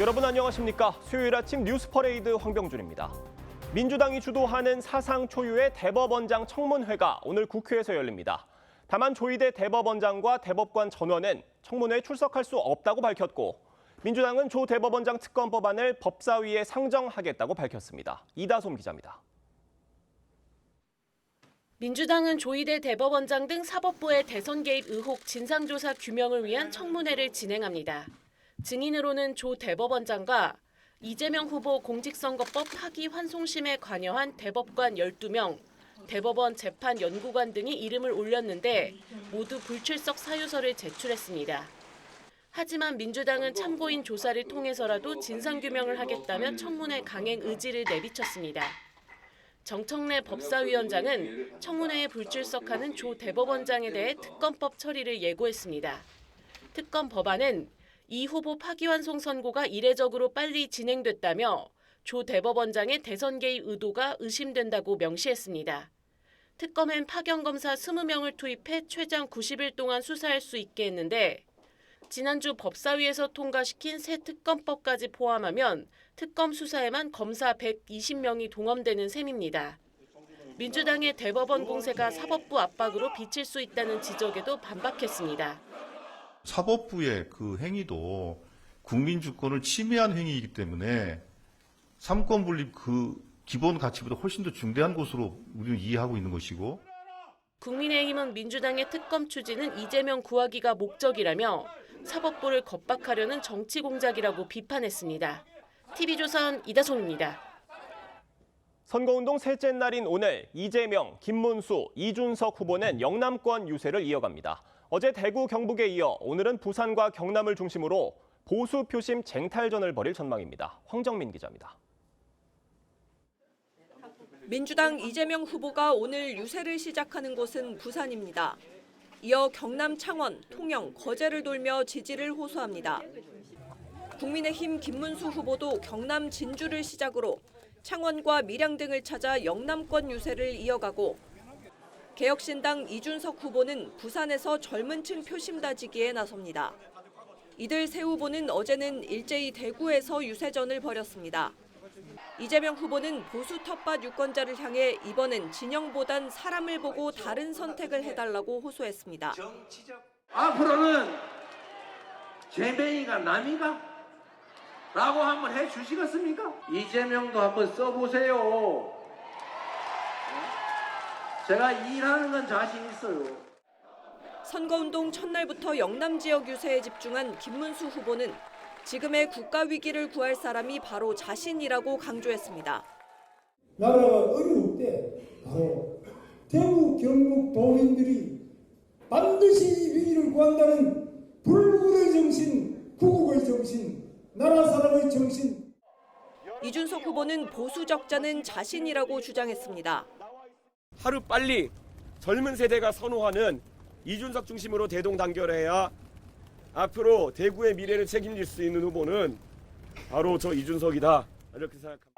여러분 안녕하십니까? 수요일 아침 뉴스퍼레이드 황병준입니다. 민주당이 주도하는 사상 초유의 대법원장 청문회가 오늘 국회에서 열립니다. 다만 조희대 대법원장과 대법관 전원은 청문회에 출석할 수 없다고 밝혔고 민주당은 조 대법원장 특검법안을 법사위에 상정하겠다고 밝혔습니다. 이다솜 기자입니다. 민주당은 조희대 대법원장 등 사법부의 대선 개입 의혹 진상조사 규명을 위한 청문회를 진행합니다. 증인으로는 조 대법원장과 이재명 후보 공직선거법 파기환송심에 관여한 대법관 12명, 대법원 재판연구관 등이 이름을 올렸는데 모두 불출석 사유서를 제출했습니다. 하지만 민주당은 참고인 조사를 통해서라도 진상규명을 하겠다며 청문회 강행 의지를 내비쳤습니다. 정청래 법사위원장은 청문회에 불출석하는 조 대법원장에 대해 특검법 처리를 예고했습니다. 특검 법안은 이 후보 파기환송 선고가 이례적으로 빨리 진행됐다며 조 대법원장의 대선 개입 의도가 의심된다고 명시했습니다. 특검엔 파견검사 20명을 투입해 최장 90일 동안 수사할 수 있게 했는데 지난주 법사위에서 통과시킨 새 특검법까지 포함하면 특검 수사에만 검사 120명이 동원되는 셈입니다. 민주당의 대법원 공세가 사법부 압박으로 비칠 수 있다는 지적에도 반박했습니다. 사법부의 그 행위도 국민 주권을 침해한 행위이기 때문에 삼권 분립 그 기본 가치보다 훨씬 더 중대한 것으로 우리는 이해하고 있는 것이고. 국민의힘은 민주당의 특검 추진은 이재명 구하기가 목적이라며 사법부를 겁박하려는 정치 공작이라고 비판했습니다. TV조선 이다솜입니다. 선거운동 셋째 날인 오늘 이재명, 김문수, 이준석 후보는 영남권 유세를 이어갑니다. 어제 대구, 경북에 이어 오늘은 부산과 경남을 중심으로 보수 표심 쟁탈전을 벌일 전망입니다. 황정민 기자입니다. 민주당 이재명 후보가 오늘 유세를 시작하는 곳은 부산입니다. 이어 경남 창원, 통영, 거제를 돌며 지지를 호소합니다. 국민의힘 김문수 후보도 경남 진주를 시작으로 창원과 밀양 등을 찾아 영남권 유세를 이어가고 개혁신당 이준석 후보는 부산에서 젊은 층 표심 다지기에 나섭니다. 이들 세 후보는 어제는 일제히 대구에서 유세전을 벌였습니다. 이재명 후보는 보수 텃밭 유권자를 향해 이번엔 진영보단 사람을 보고 다른 선택을 해달라고 호소했습니다. 앞으로는 재명이가 남이가? 라고 한번 해주시겠습니까? 이재명도 한번 써보세요. 제가 일하는 건 자신 있어요. 선거운동 첫날부터 영남 지역 유세에 집중한 김문수 후보는 지금의 국가 위기를 구할 사람이 바로 자신이라고 강조했습니다. 나라가 어려울 때 바로 대구 경북 도민들이 반드시 위기를 구한다는 불굴의 정신, 구국의 정신, 나라 사람의 정신. 이준석 후보는 보수 적자는 자신이라고 주장했습니다. 하루빨리 젊은 세대가 선호하는 이준석 중심으로 대동단결해야 앞으로 대구의 미래를 책임질 수 있는 후보는 바로 저 이준석이다. 이렇게 생각합니다.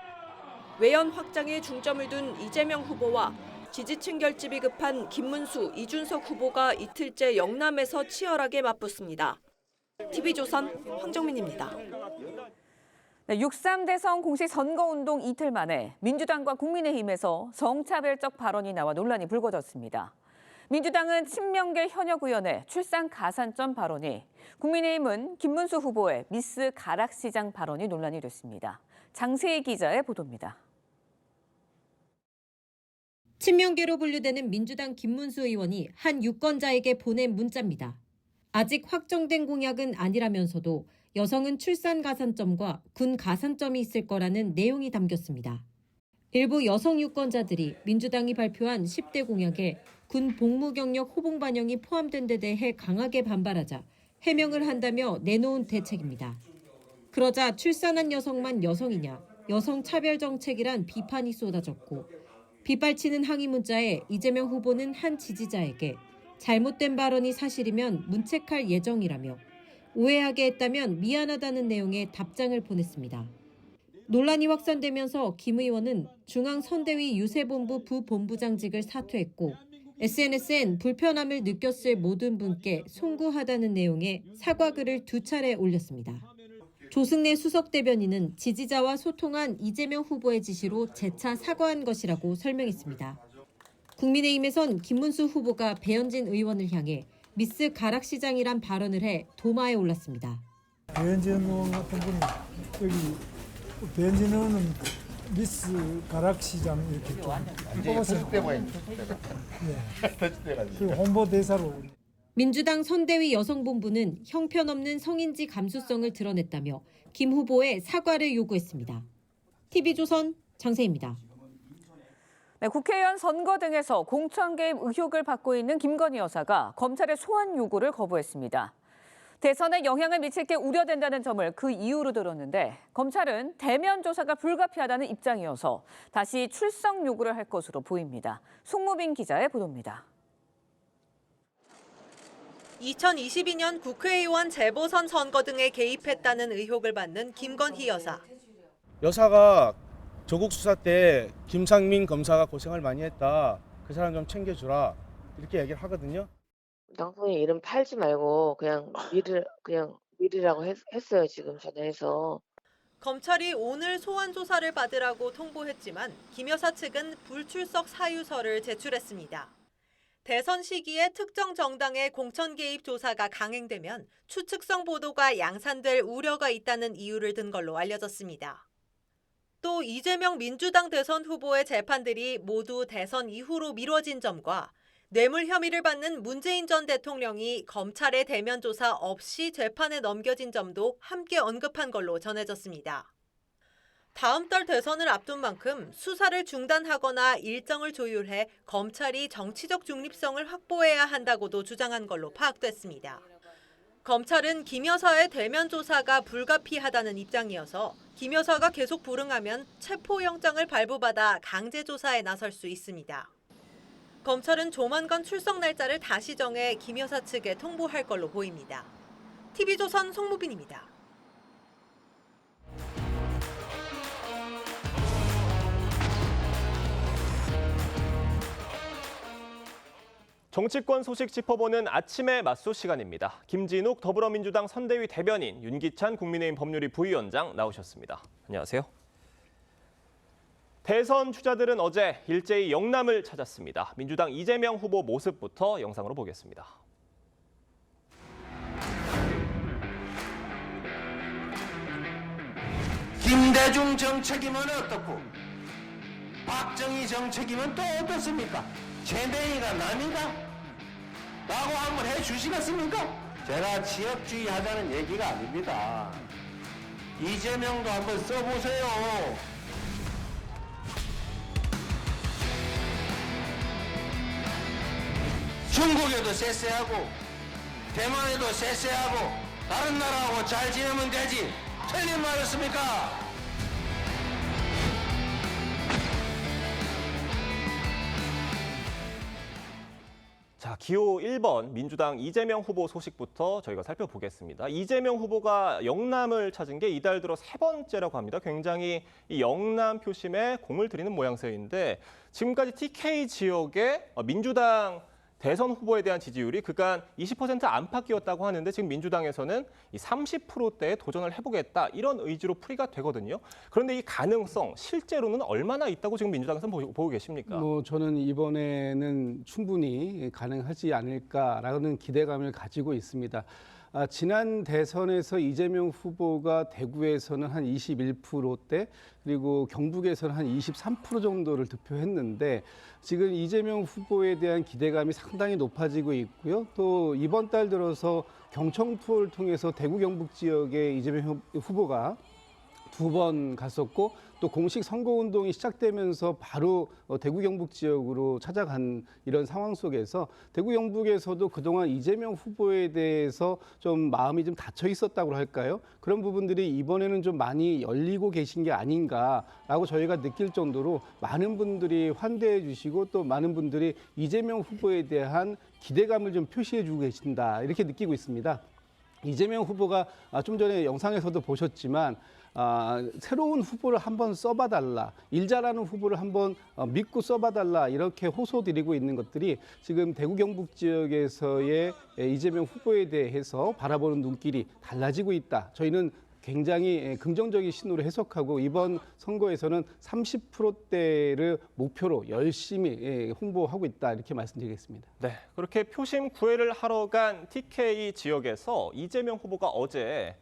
외연 확장에 중점을 둔 이재명 후보와 지지층 결집이 급한 김문수, 이준석 후보가 이틀째 영남에서 치열하게 맞붙습니다. TV조선 황정민입니다. 네, 6.3 대선 공식 선거운동 이틀 만에 민주당과 국민의힘에서 성차별적 발언이 나와 논란이 불거졌습니다. 민주당은 친명계 현역 의원의 출산 가산점 발언이, 국민의힘은 김문수 후보의 미스 가락시장 발언이 논란이 됐습니다. 장세희 기자의 보도입니다. 친명계로 분류되는 민주당 김문수 의원이 한 유권자에게 보낸 문자입니다. 아직 확정된 공약은 아니라면서도 여성은 출산 가산점과 군 가산점이 있을 거라는 내용이 담겼습니다. 일부 여성 유권자들이 민주당이 발표한 10대 공약에 군 복무 경력 호봉 반영이 포함된 데 대해 강하게 반발하자 해명을 한다며 내놓은 대책입니다. 그러자 출산한 여성만 여성이냐, 여성 차별 정책이란 비판이 쏟아졌고 빗발치는 항의 문자에 이재명 후보는 한 지지자에게 잘못된 발언이 사실이면 문책할 예정이라며 오해하게 했다면 미안하다는 내용의 답장을 보냈습니다. 논란이 확산되면서 김 의원은 중앙선대위 유세본부 부본부장직을 사퇴했고 SNS엔 불편함을 느꼈을 모든 분께 송구하다는 내용의 사과글을 2차례 올렸습니다. 조승래 수석 대변인은 지지자와 소통한 이재명 후보의 지시로 재차 사과한 것이라고 설명했습니다. 국민의힘에선 김문수 후보가 배현진 의원을 향해 미스 가락시장이란 발언을 해 도마에 올랐습니다. 배현진 의원 같은 분이 여기 배현진 의원은 미스 가락시장 이렇게 뽑았어요. 그 홍보대사로. 민주당 선대위 여성본부는 형편없는 성인지 감수성을 드러냈다며 김 후보의 사과를 요구했습니다. TV조선 장세희입니다. 네, 국회의원 선거 등에서 공천 개입 의혹을 받고 있는 김건희 여사가 검찰의 소환 요구를 거부했습니다. 대선에 영향을 미칠 게 우려된다는 점을 그 이유로 들었는데 검찰은 대면 조사가 불가피하다는 입장이어서 다시 출석 요구를 할 것으로 보입니다. 송무빈 기자의 보도입니다. 2022년 국회의원 재보선 선거 등에 개입했다는 의혹을 받는 김건희 여사. 여사가 조국 수사 때 김상민 검사가 고생을 많이 했다. 그 사람 좀 챙겨주라. 이렇게 얘기를 하거든요. 당선인 이름 팔지 말고 그냥 미르라고 했어요. 지금 전화해서. 검찰이 오늘 소환 조사를 받으라고 통보했지만 김 여사 측은 불출석 사유서를 제출했습니다. 대선 시기에 특정 정당의 공천 개입 조사가 강행되면 추측성 보도가 양산될 우려가 있다는 이유를 든 걸로 알려졌습니다. 또 이재명 민주당 대선 후보의 재판들이 모두 대선 이후로 미뤄진 점과 뇌물 혐의를 받는 문재인 전 대통령이 검찰의 대면 조사 없이 재판에 넘겨진 점도 함께 언급한 걸로 전해졌습니다. 다음 달 대선을 앞둔 만큼 수사를 중단하거나 일정을 조율해 검찰이 정치적 중립성을 확보해야 한다고도 주장한 걸로 파악됐습니다. 검찰은 김 여사의 대면 조사가 불가피하다는 입장이어서 김 여사가 계속 불응하면 체포영장을 발부받아 강제 조사에 나설 수 있습니다. 검찰은 조만간 출석 날짜를 다시 정해 김 여사 측에 통보할 걸로 보입니다. TV조선 송무빈입니다. 정치권 소식 짚어보는 아침의 맞소 시간입니다. 김진욱 더불어민주당 선대위 대변인, 윤기찬 국민의힘 법률위 부위원장 나오셨습니다. 안녕하세요. 대선 주자들은 어제 일제히 영남을 찾았습니다. 민주당 이재명 후보 모습부터 영상으로 보겠습니다. 김대중 정책이면 어떻고 박정희 정책이면 또 어떻습니까? 제명이가 남이가? 라고 한번 해주시겠습니까? 제가 지역주의 하자는 얘기가 아닙니다. 이재명도 한번 써보세요. 중국에도 쎄쎄하고 대만에도 쎄쎄하고 다른 나라하고 잘 지내면 되지. 틀린 말이었습니까? 자, 기호 1번 민주당 이재명 후보 소식부터 저희가 살펴보겠습니다. 이재명 후보가 영남을 찾은 게 이달 들어 3번째라고 합니다. 굉장히 이 영남 표심에 공을 들이는 모양새인데 지금까지 TK 지역의 민주당 대선 후보에 대한 지지율이 그간 20% 안팎이었다고 하는데 지금 민주당에서는 이 30%대에 도전을 해보겠다 이런 의지로 풀이가 되거든요. 그런데 이 가능성 실제로는 얼마나 있다고 지금 민주당에서 보고 계십니까? 저는 이번에는 충분히 가능하지 않을까라는 기대감을 가지고 있습니다. 지난 대선에서 이재명 후보가 대구에서는 한 21%대 그리고 경북에서는 한 23% 정도를 득표했는데 지금 이재명 후보에 대한 기대감이 상당히 높아지고 있고요. 또 이번 달 들어서 경청 투어를 통해서 대구 경북 지역에 이재명 후보가 2번 갔었고 또 공식 선거운동이 시작되면서 바로 대구 경북 지역으로 찾아간 이런 상황 속에서 대구 경북에서도 그동안 이재명 후보에 대해서 좀 마음이 좀 닫혀 있었다고 할까요? 그런 부분들이 이번에는 좀 많이 열리고 계신 게 아닌가라고 저희가 느낄 정도로 많은 분들이 환대해 주시고 또 많은 분들이 이재명 후보에 대한 기대감을 좀 표시해 주고 계신다 이렇게 느끼고 있습니다. 이재명 후보가 좀 전에 영상에서도 보셨지만 새로운 후보를 한번 써봐달라, 일 잘하는 후보를 한번 믿고 써봐달라 이렇게 호소드리고 있는 것들이 지금 대구 경북 지역에서의 이재명 후보에 대해서 바라보는 눈길이 달라지고 있다. 저희는 굉장히 긍정적인 신호로 해석하고 이번 선거에서는 30%대를 목표로 열심히 홍보하고 있다 이렇게 말씀드리겠습니다. 네, 그렇게 표심 구애를 하러 간 TK 지역에서 이재명 후보가 어제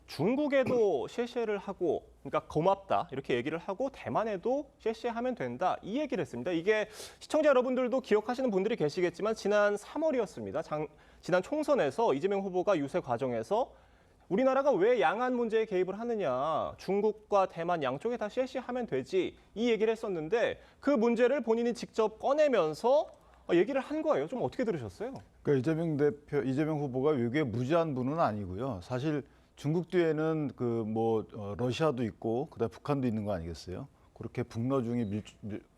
중국에도 셰셰를 하고, 그러니까 고맙다 이렇게 얘기를 하고 대만에도 셰셰하면 된다 이 얘기를 했습니다. 이게 시청자 여러분들도 기억하시는 분들이 계시겠지만 지난 3월이었습니다. 지난 총선에서 이재명 후보가 유세 과정에서 우리나라가 왜 양안 문제에 개입을 하느냐, 중국과 대만 양쪽에 다 셰셰하면 되지 이 얘기를 했었는데 그 문제를 본인이 직접 꺼내면서 얘기를 한 거예요. 좀 어떻게 들으셨어요? 그러니까 이재명 후보가 외교에 무지한 분은 아니고요. 사실 중국 뒤에는 러시아도 있고 그다음에 북한도 있는 거 아니겠어요? 그렇게 북러중이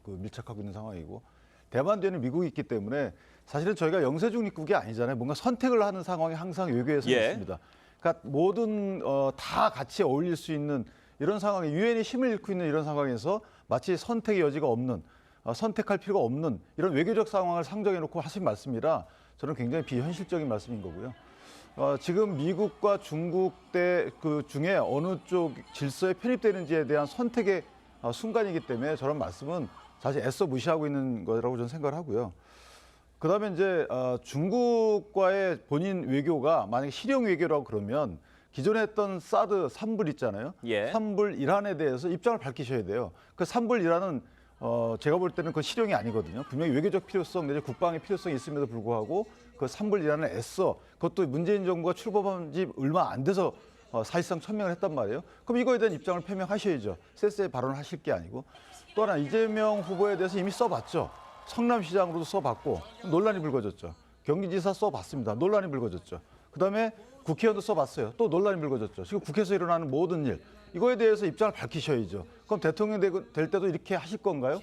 밀착하고 있는 상황이고 대만 뒤에는 미국이 있기 때문에 사실은 저희가 영세중립국이 아니잖아요. 뭔가 선택을 하는 상황이 항상 외교에서 있습니다. 그러니까 모든 다 같이 어울릴 수 있는 이런 상황에 유엔이 힘을 잃고 있는 이런 상황에서 마치 선택의 여지가 없는 선택할 필요가 없는 이런 외교적 상황을 상정해놓고 하신 말씀이라 저는 굉장히 비현실적인 말씀인 거고요. 지금 미국과 중국 그 중에 어느 쪽 질서에 편입되는지에 대한 선택의 순간이기 때문에 저런 말씀은 사실 애써 무시하고 있는 거라고 저는 생각을 하고요. 그다음에 이제 중국과의 본인 외교가 만약에 실용 외교라고 그러면 기존에 했던 사드 산불 있잖아요. 산불 이란에 대해서 입장을 밝히셔야 돼요. 그 산불 이란은 제가 볼 때는 그 실용이 아니거든요. 분명히 외교적 필요성 내지 국방의 필요성이 있음에도 불구하고 그 산불 이란을 애써 그것도 문재인 정부가 출범한 지 얼마 안 돼서 사실상 천명을 했단 말이에요. 그럼 이거에 대한 입장을 표명하셔야죠. 쎄쎄 발언을 하실 게 아니고. 또 하나 이재명 후보에 대해서 이미 써봤죠. 성남시장으로도 써봤고 논란이 불거졌죠. 경기지사 써봤습니다. 논란이 불거졌죠. 그다음에 국회의원도 써봤어요. 또 논란이 불거졌죠. 지금 국회에서 일어나는 모든 일 이거에 대해서 입장을 밝히셔야죠. 그럼 대통령 될 때도 이렇게 하실 건가요?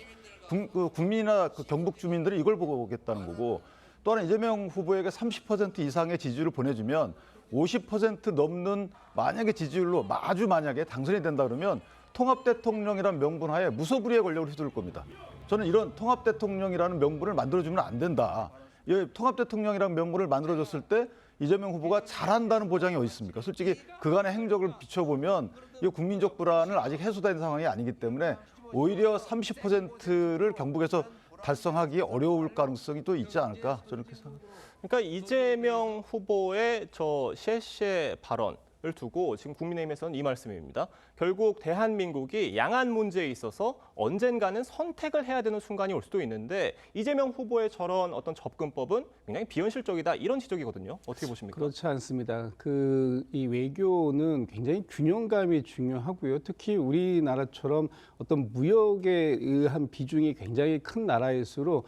국민이나 경북 주민들이 이걸 보고 오겠다는 거고 또 하나 이재명 후보에게 30% 이상의 지지율을 보내주면 50% 넘는 만약에 지지율로 아주 만약에 당선이 된다 그러면 통합대통령이라는 명분 하에 무소불위의 권력을 휘두를 겁니다. 저는 이런 통합대통령이라는 명분을 만들어주면 안 된다. 이 통합대통령이라는 명분을 만들어줬을 때 이재명 후보가 잘한다는 보장이 어디 있습니까? 솔직히 그간의 행적을 비춰보면 이 국민적 불안을 아직 해소된 상황이 아니기 때문에 오히려 30%를 경북에서 달성하기 어려울 가능성이 또 있지 않을까 저는 그렇게 생각합니다. 그러니까 이재명 후보의 저 셰셰 발언을 두고 지금 국민의힘에서는 이 말씀입니다. 결국 대한민국이 양안 문제에 있어서 언젠가는 선택을 해야 되는 순간이 올 수도 있는데 이재명 후보의 저런 어떤 접근법은 굉장히 비현실적이다 이런 지적이거든요. 어떻게 보십니까? 그렇지 않습니다. 이 외교는 굉장히 균형감이 중요하고요. 특히 우리나라처럼 어떤 무역에 의한 비중이 굉장히 큰 나라일수록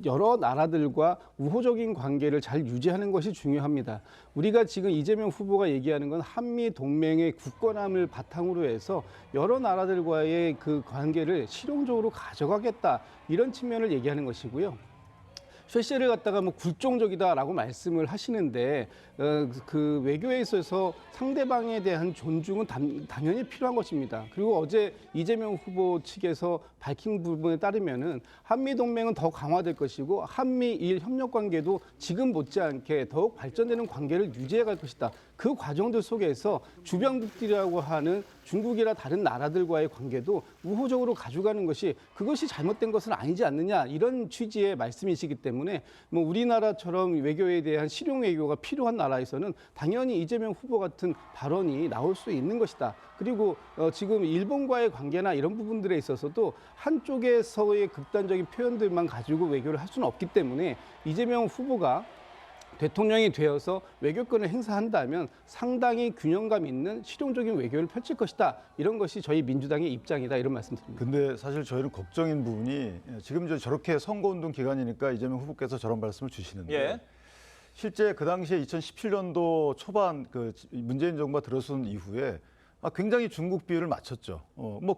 여러 나라들과 우호적인 관계를 잘 유지하는 것이 중요합니다. 우리가 지금 이재명 후보가 얘기하는 건 한미 동맹의 굳건함을 바탕으로 해서 여러 나라들과의 그 관계를 실용적으로 가져가겠다 이런 측면을 얘기하는 것이고요. 쉐쉐를 갖다가 굴종적이다라고 말씀을 하시는데 그 외교에 있어서 상대방에 대한 존중은 당연히 필요한 것입니다. 그리고 어제 이재명 후보 측에서 밝힌 부분에 따르면은 한미 동맹은 더 강화될 것이고 한미일 협력 관계도 지금 못지않게 더욱 발전되는 관계를 유지해 갈 것이다. 그 과정들 속에서 주변국들이라고 하는 중국이나 다른 나라들과의 관계도 우호적으로 가져가는 것이 그것이 잘못된 것은 아니지 않느냐 이런 취지의 말씀이시기 때문에 우리나라처럼 외교에 대한 실용 외교가 필요한 나라에서는 당연히 이재명 후보 같은 발언이 나올 수 있는 것이다. 그리고 지금 일본과의 관계나 이런 부분들에 있어서도 한쪽에서의 극단적인 표현들만 가지고 외교를 할 수는 없기 때문에 이재명 후보가 대통령이 되어서 외교권을 행사한다면 상당히 균형감 있는 실용적인 외교를 펼칠 것이다. 이런 것이 저희 민주당의 입장이다. 이런 말씀드립니다. 근데 사실 저희는 걱정인 부분이 지금 저렇게 선거운동 기간이니까 이재명 후보께서 저런 말씀을 주시는데 실제 그 당시에 2017년도 초반 문재인 정부가 들어선 이후에 굉장히 중국 비율을 맞췄죠.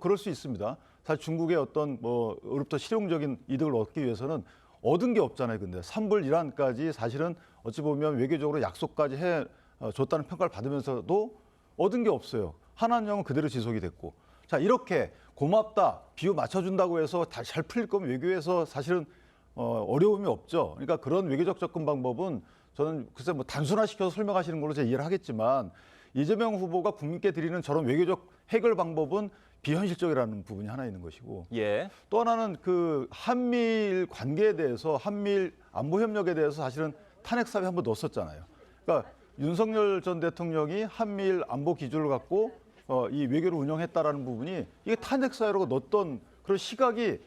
그럴 수 있습니다. 사실 중국의 어떤 어렵다 실용적인 이득을 얻기 위해서는 얻은 게 없잖아요. 근데 산불 이란까지 사실은 어찌 보면 외교적으로 약속까지 줬다는 평가를 받으면서도 얻은 게 없어요. 한한령은 그대로 지속이 됐고. 자, 이렇게 고맙다, 비유 맞춰준다고 해서 잘 풀릴 거면 외교에서 사실은 어려움이 없죠. 그러니까 그런 외교적 접근 방법은 저는 글쎄 단순화시켜서 설명하시는 걸로 제가 이해를 하겠지만 이재명 후보가 국민께 드리는 저런 외교적 해결 방법은 비현실적이라는 부분이 하나 있는 것이고 예. 또 하나는 그 한미일 관계에 대해서 한미일 안보 협력에 대해서 사실은 탄핵 사유 한번 넣었었잖아요. 그러니까 윤석열 전 대통령이 한미일 안보 기조를 갖고 이 외교를 운영했다라는 부분이 이게 탄핵 사유로 넣었던 그런 시각이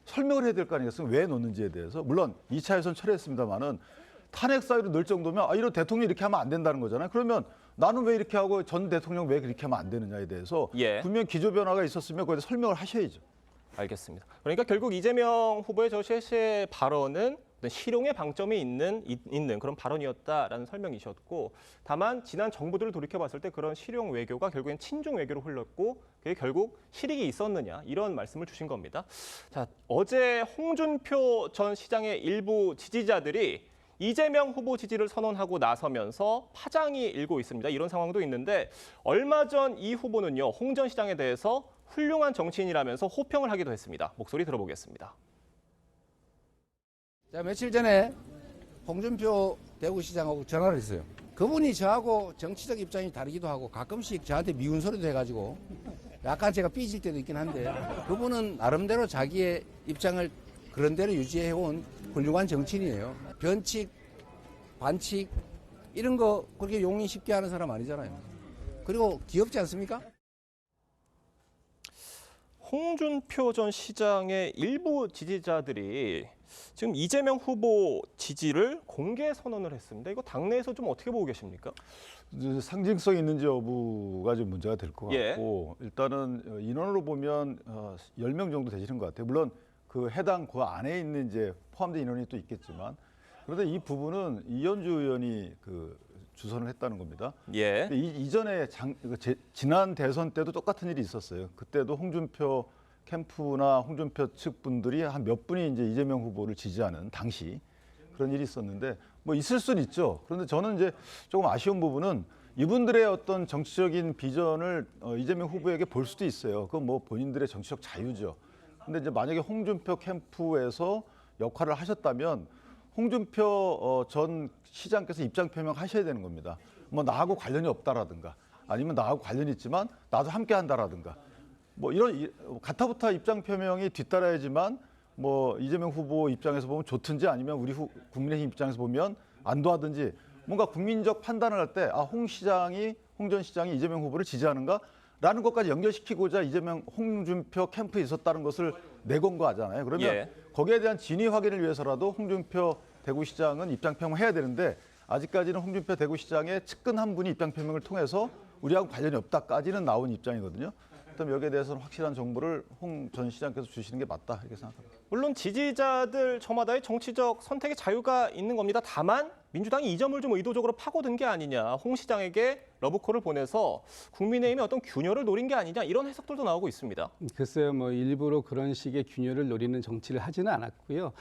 설명을 해야 될 거 아니겠습니까? 왜 넣는지에 대해서. 물론 2차 예선 철회했습니다만은 탄핵 사유로 넣을 정도면 이런 대통령이 이렇게 하면 안 된다는 거잖아요. 그러면 나는 왜 이렇게 하고 전 대통령 왜 그렇게 하면 안 되느냐에 대해서 예. 분명 기조 변화가 있었으면 그에 설명을 하셔야죠. 알겠습니다. 그러니까 결국 이재명 후보의 저 실세 발언은 실용의 방점이 있는 그런 발언이었다라는 설명이셨고, 다만 지난 정부들을 돌이켜봤을 때 그런 실용 외교가 결국엔 친중 외교로 흘렀고 그게 결국 실익이 있었느냐 이런 말씀을 주신 겁니다. 자, 어제 홍준표 전 시장의 일부 지지자들이 이재명 후보 지지를 선언하고 나서면서 파장이 일고 있습니다. 이런 상황도 있는데 얼마 전 이 후보는요, 홍 전 시장에 대해서 훌륭한 정치인이라면서 호평을 하기도 했습니다. 목소리 들어보겠습니다. 제가 며칠 전에 홍준표 대구시장하고 전화를 했어요. 그분이 저하고 정치적 입장이 다르기도 하고 가끔씩 저한테 미운 소리도 해가지고 약간 제가 삐질 때도 있긴 한데 그분은 나름대로 자기의 입장을 그런 대로 유지해온 훌륭한 정치인이에요. 변칙, 반칙 이런 거 그렇게 용인 쉽게 하는 사람 아니잖아요. 그리고 귀엽지 않습니까? 홍준표 전 시장의 일부 지지자들이 지금 이재명 후보 지지를 공개 선언을 했습니다. 이거 당내에서 좀 어떻게 보고 계십니까? 상징성 있는지 여부가 좀 문제가 될 것 같고 일단은 인원으로 보면 10명 정도 되시는 것 같아요. 물론 그 해당 그 안에 있는 이제 포함된 인원이 또 있겠지만 그런데 이 부분은 이현주 의원이 그 주선을 했다는 겁니다. 예. 이전에 지난 대선 때도 똑같은 일이 있었어요. 그때도 홍준표 캠프나 홍준표 측 분들이 한 몇 분이 이제 이재명 후보를 지지하는 당시 그런 일이 있었는데 뭐 있을 수는 있죠. 그런데 저는 이제 조금 아쉬운 부분은 이분들의 어떤 정치적인 비전을 이재명 후보에게 볼 수도 있어요. 그건 뭐 본인들의 정치적 자유죠. 근데 이제 만약에 홍준표 캠프에서 역할을 하셨다면 홍준표 전 시장께서 입장 표명하셔야 되는 겁니다. 뭐 나하고 관련이 없다라든가 아니면 나하고 관련이 있지만 나도 함께 한다라든가 뭐 이런 가타부타 입장 표명이 뒤따라야지만 뭐 이재명 후보 입장에서 보면 좋든지 아니면 우리 국민의힘 입장에서 보면 안도하든지 뭔가 국민적 판단을 할 때 홍 전 시장이 이재명 후보를 지지하는가라는 것까지 연결시키고자 홍준표 캠프에 있었다는 것을 내건거하잖아요. 그러면 거기에 대한 진위 확인을 위해서라도 홍준표 대구시장은 입장 표명해야 되는데 아직까지는 홍준표 대구시장의 측근 한 분이 입장 표명을 통해서 우리하고 관련이 없다까지는 나온 입장이거든요. 그럼 여기에 대해서는 확실한 정보를 홍 전 시장께서 주시는 게 맞다 이렇게 생각합니다. 물론 지지자들 저마다의 정치적 선택의 자유가 있는 겁니다. 다만 민주당이 이 점을 좀 의도적으로 파고든 게 아니냐, 홍 시장에게 러브콜을 보내서 국민의힘의 어떤 균열을 노린 게 아니냐 이런 해석들도 나오고 있습니다. 글쎄요, 뭐 일부러 그런 식의 균열을 노리는 정치를 하지는 않았고요.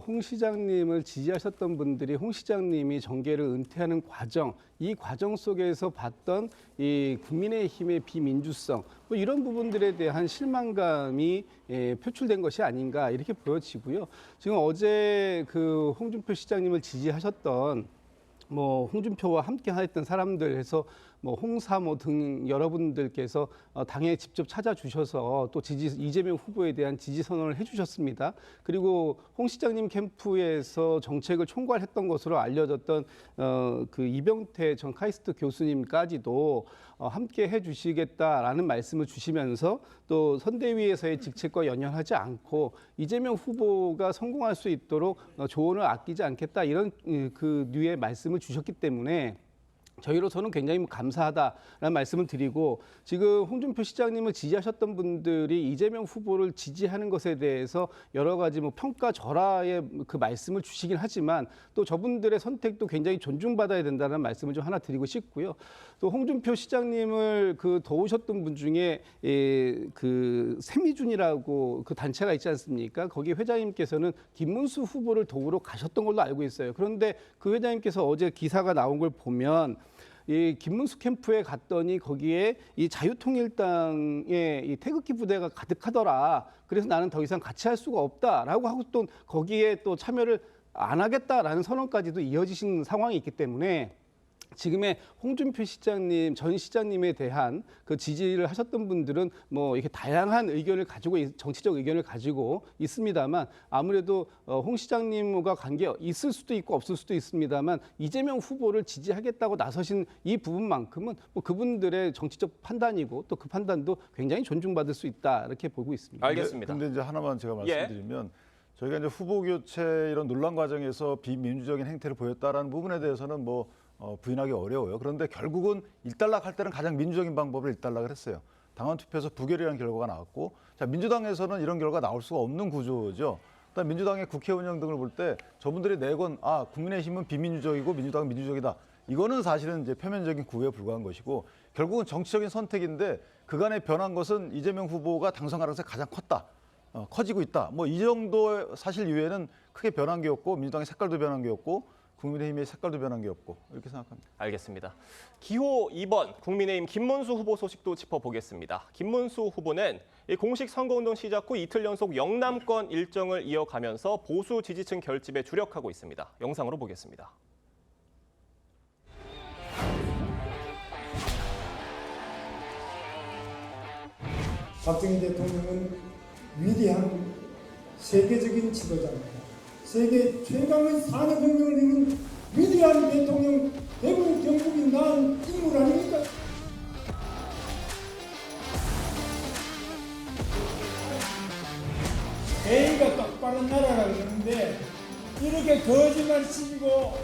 홍 시장님을 지지하셨던 분들이 홍 시장님이 정계를 은퇴하는 과정, 이 과정 속에서 봤던 이 국민의힘의 비민주성, 뭐 이런 부분들에 대한 실망감이 표출된 것이 아닌가 이렇게 보여지고요. 지금 어제 그 홍준표 시장님을 지지하셨던 뭐 홍준표와 함께 했던 사람들에서 뭐 홍사모 등 여러분들께서 당에 직접 찾아주셔서 또 이재명 후보에 대한 지지 선언을 해주셨습니다. 그리고 홍 시장님 캠프에서 정책을 총괄했던 것으로 알려졌던 그 이병태 전 카이스트 교수님까지도 함께 해주시겠다라는 말씀을 주시면서 또 선대위에서의 직책과 연연하지 않고 이재명 후보가 성공할 수 있도록 조언을 아끼지 않겠다 이런 그 류의 말씀을 주셨기 때문에 저희로서는 굉장히 감사하다라는 말씀을 드리고 지금 홍준표 시장님을 지지하셨던 분들이 이재명 후보를 지지하는 것에 대해서 여러 가지 뭐 평가절하의 그 말씀을 주시긴 하지만 또 저분들의 선택도 굉장히 존중받아야 된다는 말씀을 좀 하나 드리고 싶고요. 또 홍준표 시장님을 그 도우셨던 분 중에 그 세미준이라고 그 단체가 있지 않습니까? 거기 회장님께서는 김문수 후보를 도우러 가셨던 걸로 알고 있어요. 그런데 그 회장님께서 어제 기사가 나온 걸 보면 이 김문수 캠프에 갔더니 거기에 이 자유통일당의 이 태극기 부대가 가득하더라. 그래서 나는 더 이상 같이 할 수가 없다라고 하고 또 거기에 또 참여를 안 하겠다라는 선언까지도 이어지신 상황이 있기 때문에 지금의 홍준표 시장님, 전 시장님에 대한 그 지지를 하셨던 분들은 뭐 이렇게 다양한 의견을 가지고 정치적 의견을 가지고 있습니다만 아무래도 홍 시장님과 관계 있을 수도 있고 없을 수도 있습니다만 이재명 후보를 지지하겠다고 나서신 이 부분만큼은 뭐 그분들의 정치적 판단이고 또 그 판단도 굉장히 존중받을 수 있다 이렇게 보고 있습니다. 알겠습니다. 근데 이제 하나만 제가 말씀드리면 저희가 이제 후보 교체 이런 논란 과정에서 비민주적인 행태를 보였다라는 부분에 대해서는 뭐 부인하기 어려워요. 그런데 결국은 일단락할 때는 가장 민주적인 방법을 일단락을 했어요. 당원 투표에서 부결이라는 결과가 나왔고, 자 민주당에서는 이런 결과가 나올 수가 없는 구조죠. 일단 민주당의 국회 운영 등을 볼 때 저분들이 내건 국민의힘은 비민주적이고 민주당은 민주적이다. 이거는 사실은 이제 표면적인 구애에 불과한 것이고 결국은 정치적인 선택인데 그간에 변한 것은 이재명 후보가 당선 가능성이 가장 컸다. 커지고 있다. 뭐 이 정도 사실 이외에는 크게 변한 게 없고 민주당의 색깔도 변한 게 없고 국민의힘의 색깔도 변한 게 없고 이렇게 생각합니다. 알겠습니다. 기호 2번 국민의힘 김문수 후보 소식도 짚어보겠습니다. 김문수 후보는 공식 선거운동 시작 후 이틀 연속 영남권 일정을 이어가면서 보수 지지층 결집에 주력하고 있습니다. 영상으로 보겠습니다. 박정희 대통령은 위대한 세계적인 지도자입니다. 세계 최강의 산업혁명을 이룬 위대한 대통령, 대국 경국이 낳은 인물 아닙니까? A가 똑바른 나라라고 그러는데 이렇게 거짓말 치고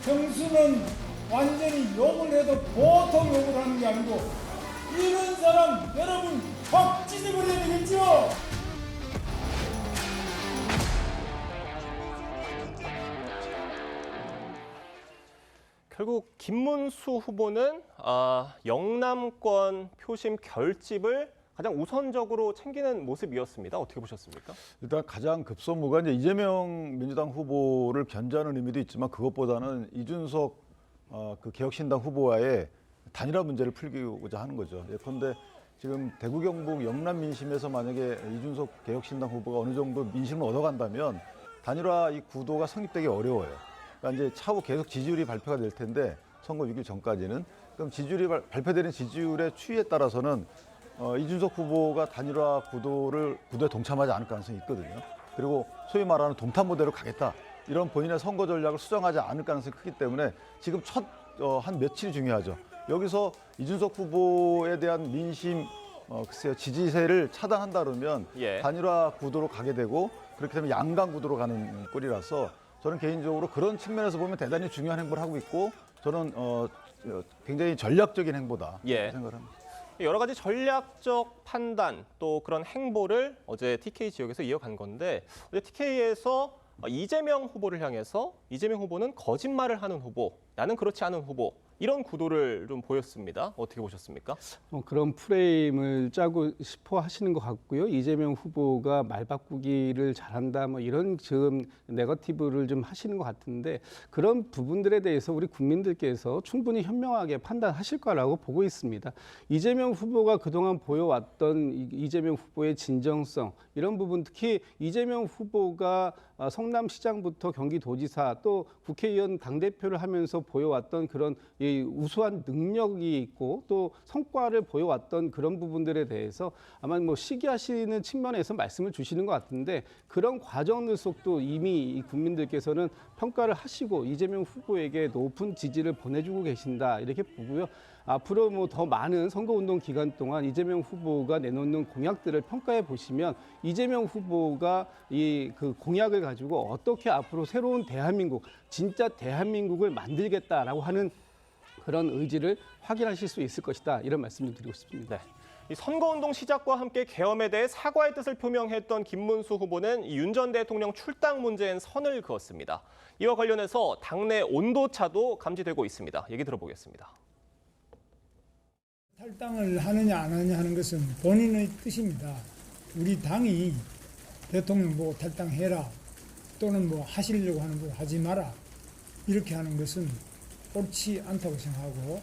정수는 완전히 욕을 해도 보통 욕을 하는 게 아니고 이런 사람 여러분 확 찢어버려야 되겠죠? 결국 김문수 후보는 영남권 표심 결집을 가장 우선적으로 챙기는 모습이었습니다. 어떻게 보셨습니까? 일단 가장 급선무가 이제 이재명 민주당 후보를 견제하는 의미도 있지만 그것보다는 이준석 그 개혁신당 후보와의 단일화 문제를 풀고자 하는 거죠. 예컨대 지금 대구 경북 영남 민심에서 만약에 이준석 개혁신당 후보가 어느 정도 민심을 얻어간다면 단일화 이 구도가 성립되기 어려워요. 그러니까 이제 차후 계속 지지율이 발표가 될 텐데 선거 6일 전까지는 그럼 지지율이 발표되는 지지율의 추이에 따라서는 이준석 후보가 단일화 구도에 동참하지 않을 가능성이 있거든요. 그리고 소위 말하는 동탄 모델로 가겠다 이런 본인의 선거 전략을 수정하지 않을 가능성이 크기 때문에 지금 첫 한 며칠이 중요하죠. 여기서 이준석 후보에 대한 민심 글쎄요 지지세를 차단한다 그러면 단일화 구도로 가게 되고 그렇게 되면 양강 구도로 가는 꼴이라서 저는 개인적으로 그런 측면에서 보면 대단히 중요한 행보를 하고 있고 저는 굉장히 전략적인 행보다 생각을 합니다. 여러 가지 전략적 판단 또 그런 행보를 어제 TK 지역에서 이어간 건데 어제 TK에서 이재명 후보를 향해서 이재명 후보는 거짓말을 하는 후보, 나는 그렇지 않은 후보 이런 구도를 좀 보였습니다. 어떻게 보셨습니까? 그런 프레임을 짜고 싶어 하시는 것 같고요. 이재명 후보가 말 바꾸기를 잘한다 뭐 이런 지금 네거티브를 좀 하시는 것 같은데 그런 부분들에 대해서 우리 국민들께서 충분히 현명하게 판단하실 거라고 보고 있습니다. 이재명 후보가 그동안 보여왔던 이재명 후보의 진정성 이런 부분 특히 이재명 후보가 성남시장부터 경기도지사 또 국회의원 당대표를 하면서 보여왔던 그런 우수한 능력이 있고 또 성과를 보여왔던 그런 부분들에 대해서 아마 뭐 시기하시는 측면에서 말씀을 주시는 것 같은데 그런 과정들 속도 이미 국민들께서는 평가를 하시고 이재명 후보에게 높은 지지를 보내주고 계신다 이렇게 보고요. 앞으로 뭐 더 많은 선거운동 기간 동안 이재명 후보가 내놓는 공약들을 평가해 보시면 이재명 후보가 그 공약을 가지고 어떻게 앞으로 새로운 대한민국, 진짜 대한민국을 만들겠다라고 하는 그런 의지를 확인하실 수 있을 것이다. 이런 말씀을 드리고 싶습니다. 네. 이 선거운동 시작과 함께 계엄에 대해 사과의 뜻을 표명했던 김문수 후보는 윤 전 대통령 출당 문제엔 선을 그었습니다. 이와 관련해서 당내 온도차도 감지되고 있습니다. 얘기 들어보겠습니다. 탈당을 하느냐 안 하느냐 하는 것은 본인의 뜻입니다. 우리 당이 대통령 보고 탈당해라 또는 뭐 하시려고 하는 거 하지 마라 이렇게 하는 것은 옳지 않다고 생각하고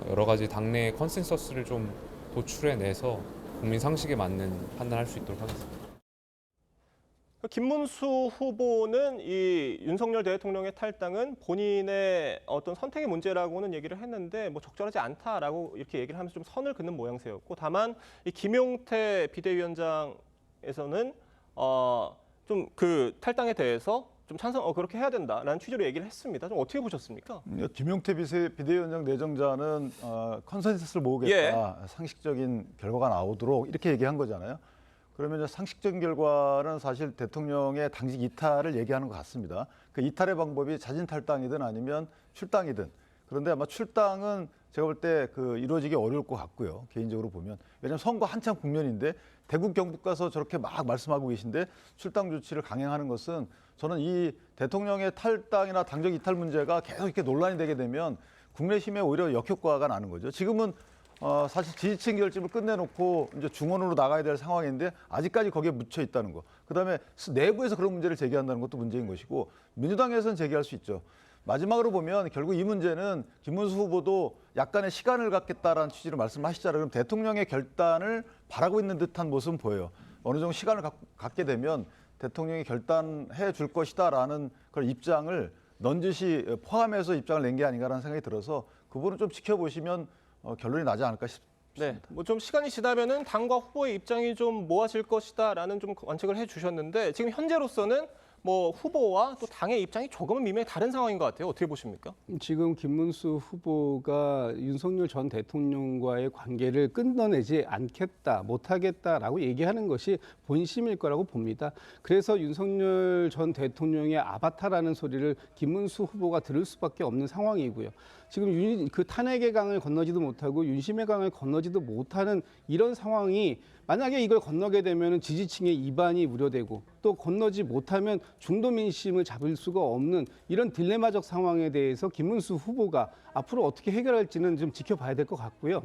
여러 가지 당내 컨센서스를 좀 도출해내서 국민 상식에 맞는 판단할 수 있도록 하겠습니다. 김문수 후보는 이 윤석열 대통령의 탈당은 본인의 어떤 선택의 문제라고는 얘기를 했는데 뭐 적절하지 않다라고 이렇게 얘기를 하면서 좀 선을 긋는 모양새였고, 다만 이 김용태 비대위원장에서는 좀 그 탈당에 대해서 좀 찬성 그렇게 해야 된다라는 취지로 얘기를 했습니다. 좀 어떻게 보셨습니까? 김용태 비대위원장 내정자는 컨센서스를 모으겠다, 상식적인 결과가 나오도록 이렇게 얘기한 거잖아요. 그러면 상식적인 결과는 사실 대통령의 당직 이탈을 얘기하는 것 같습니다. 그 이탈의 방법이 자진 탈당이든 아니면 출당이든. 그런데 아마 출당은 제가 볼 때 이루어지기 어려울 것 같고요. 개인적으로 보면. 왜냐하면 선거 한참 국면인데 대구 경북 가서 저렇게 막 말씀하고 계신데 출당 조치를 강행하는 것은, 저는 이 대통령의 탈당이나 당적 이탈 문제가 계속 이렇게 논란이 되게 되면 국내심에 오히려 역효과가 나는 거죠. 지금은 사실 지지층 결집을 끝내놓고 이제 중원으로 나가야 될 상황인데 아직까지 거기에 묻혀 있다는 거. 그다음에 내부에서 그런 문제를 제기한다는 것도 문제인 것이고, 민주당에서는 제기할 수 있죠. 마지막으로 보면 결국 이 문제는 김문수 후보도 약간의 시간을 갖겠다라는 취지로 말씀하시잖아요. 그럼 대통령의 결단을 바라고 있는 듯한 모습은 보여요. 어느 정도 시간을 갖게 되면 대통령이 결단해 줄 것이다라는 그런 입장을 넌지시 포함해서 입장을 낸 게 아닌가라는 생각이 들어서 그 부분은 좀 지켜보시면 결론이 나지 않을까 싶습니다. 네, 뭐 좀 시간이 지나면은 당과 후보의 입장이 좀 모아질 것이다라는 좀 관측을 해주셨는데, 지금 현재로서는 뭐 후보와 또 당의 입장이 조금은 미묘히 다른 상황인 것 같아요. 어떻게 보십니까? 지금 김문수 후보가 윤석열 전 대통령과의 관계를 끊어내지 않겠다, 못하겠다라고 얘기하는 것이 본심일 거라고 봅니다. 그래서 윤석열 전 대통령의 아바타라는 소리를 김문수 후보가 들을 수밖에 없는 상황이고요. 지금 그 탄핵의 강을 건너지도 못하고 윤심의 강을 건너지도 못하는 이런 상황이, 만약에 이걸 건너게 되면 지지층의 이반이 우려되고, 또 건너지 못하면 중도 민심을 잡을 수가 없는 이런 딜레마적 상황에 대해서 김문수 후보가 앞으로 어떻게 해결할지는 좀 지켜봐야 될 것 같고요.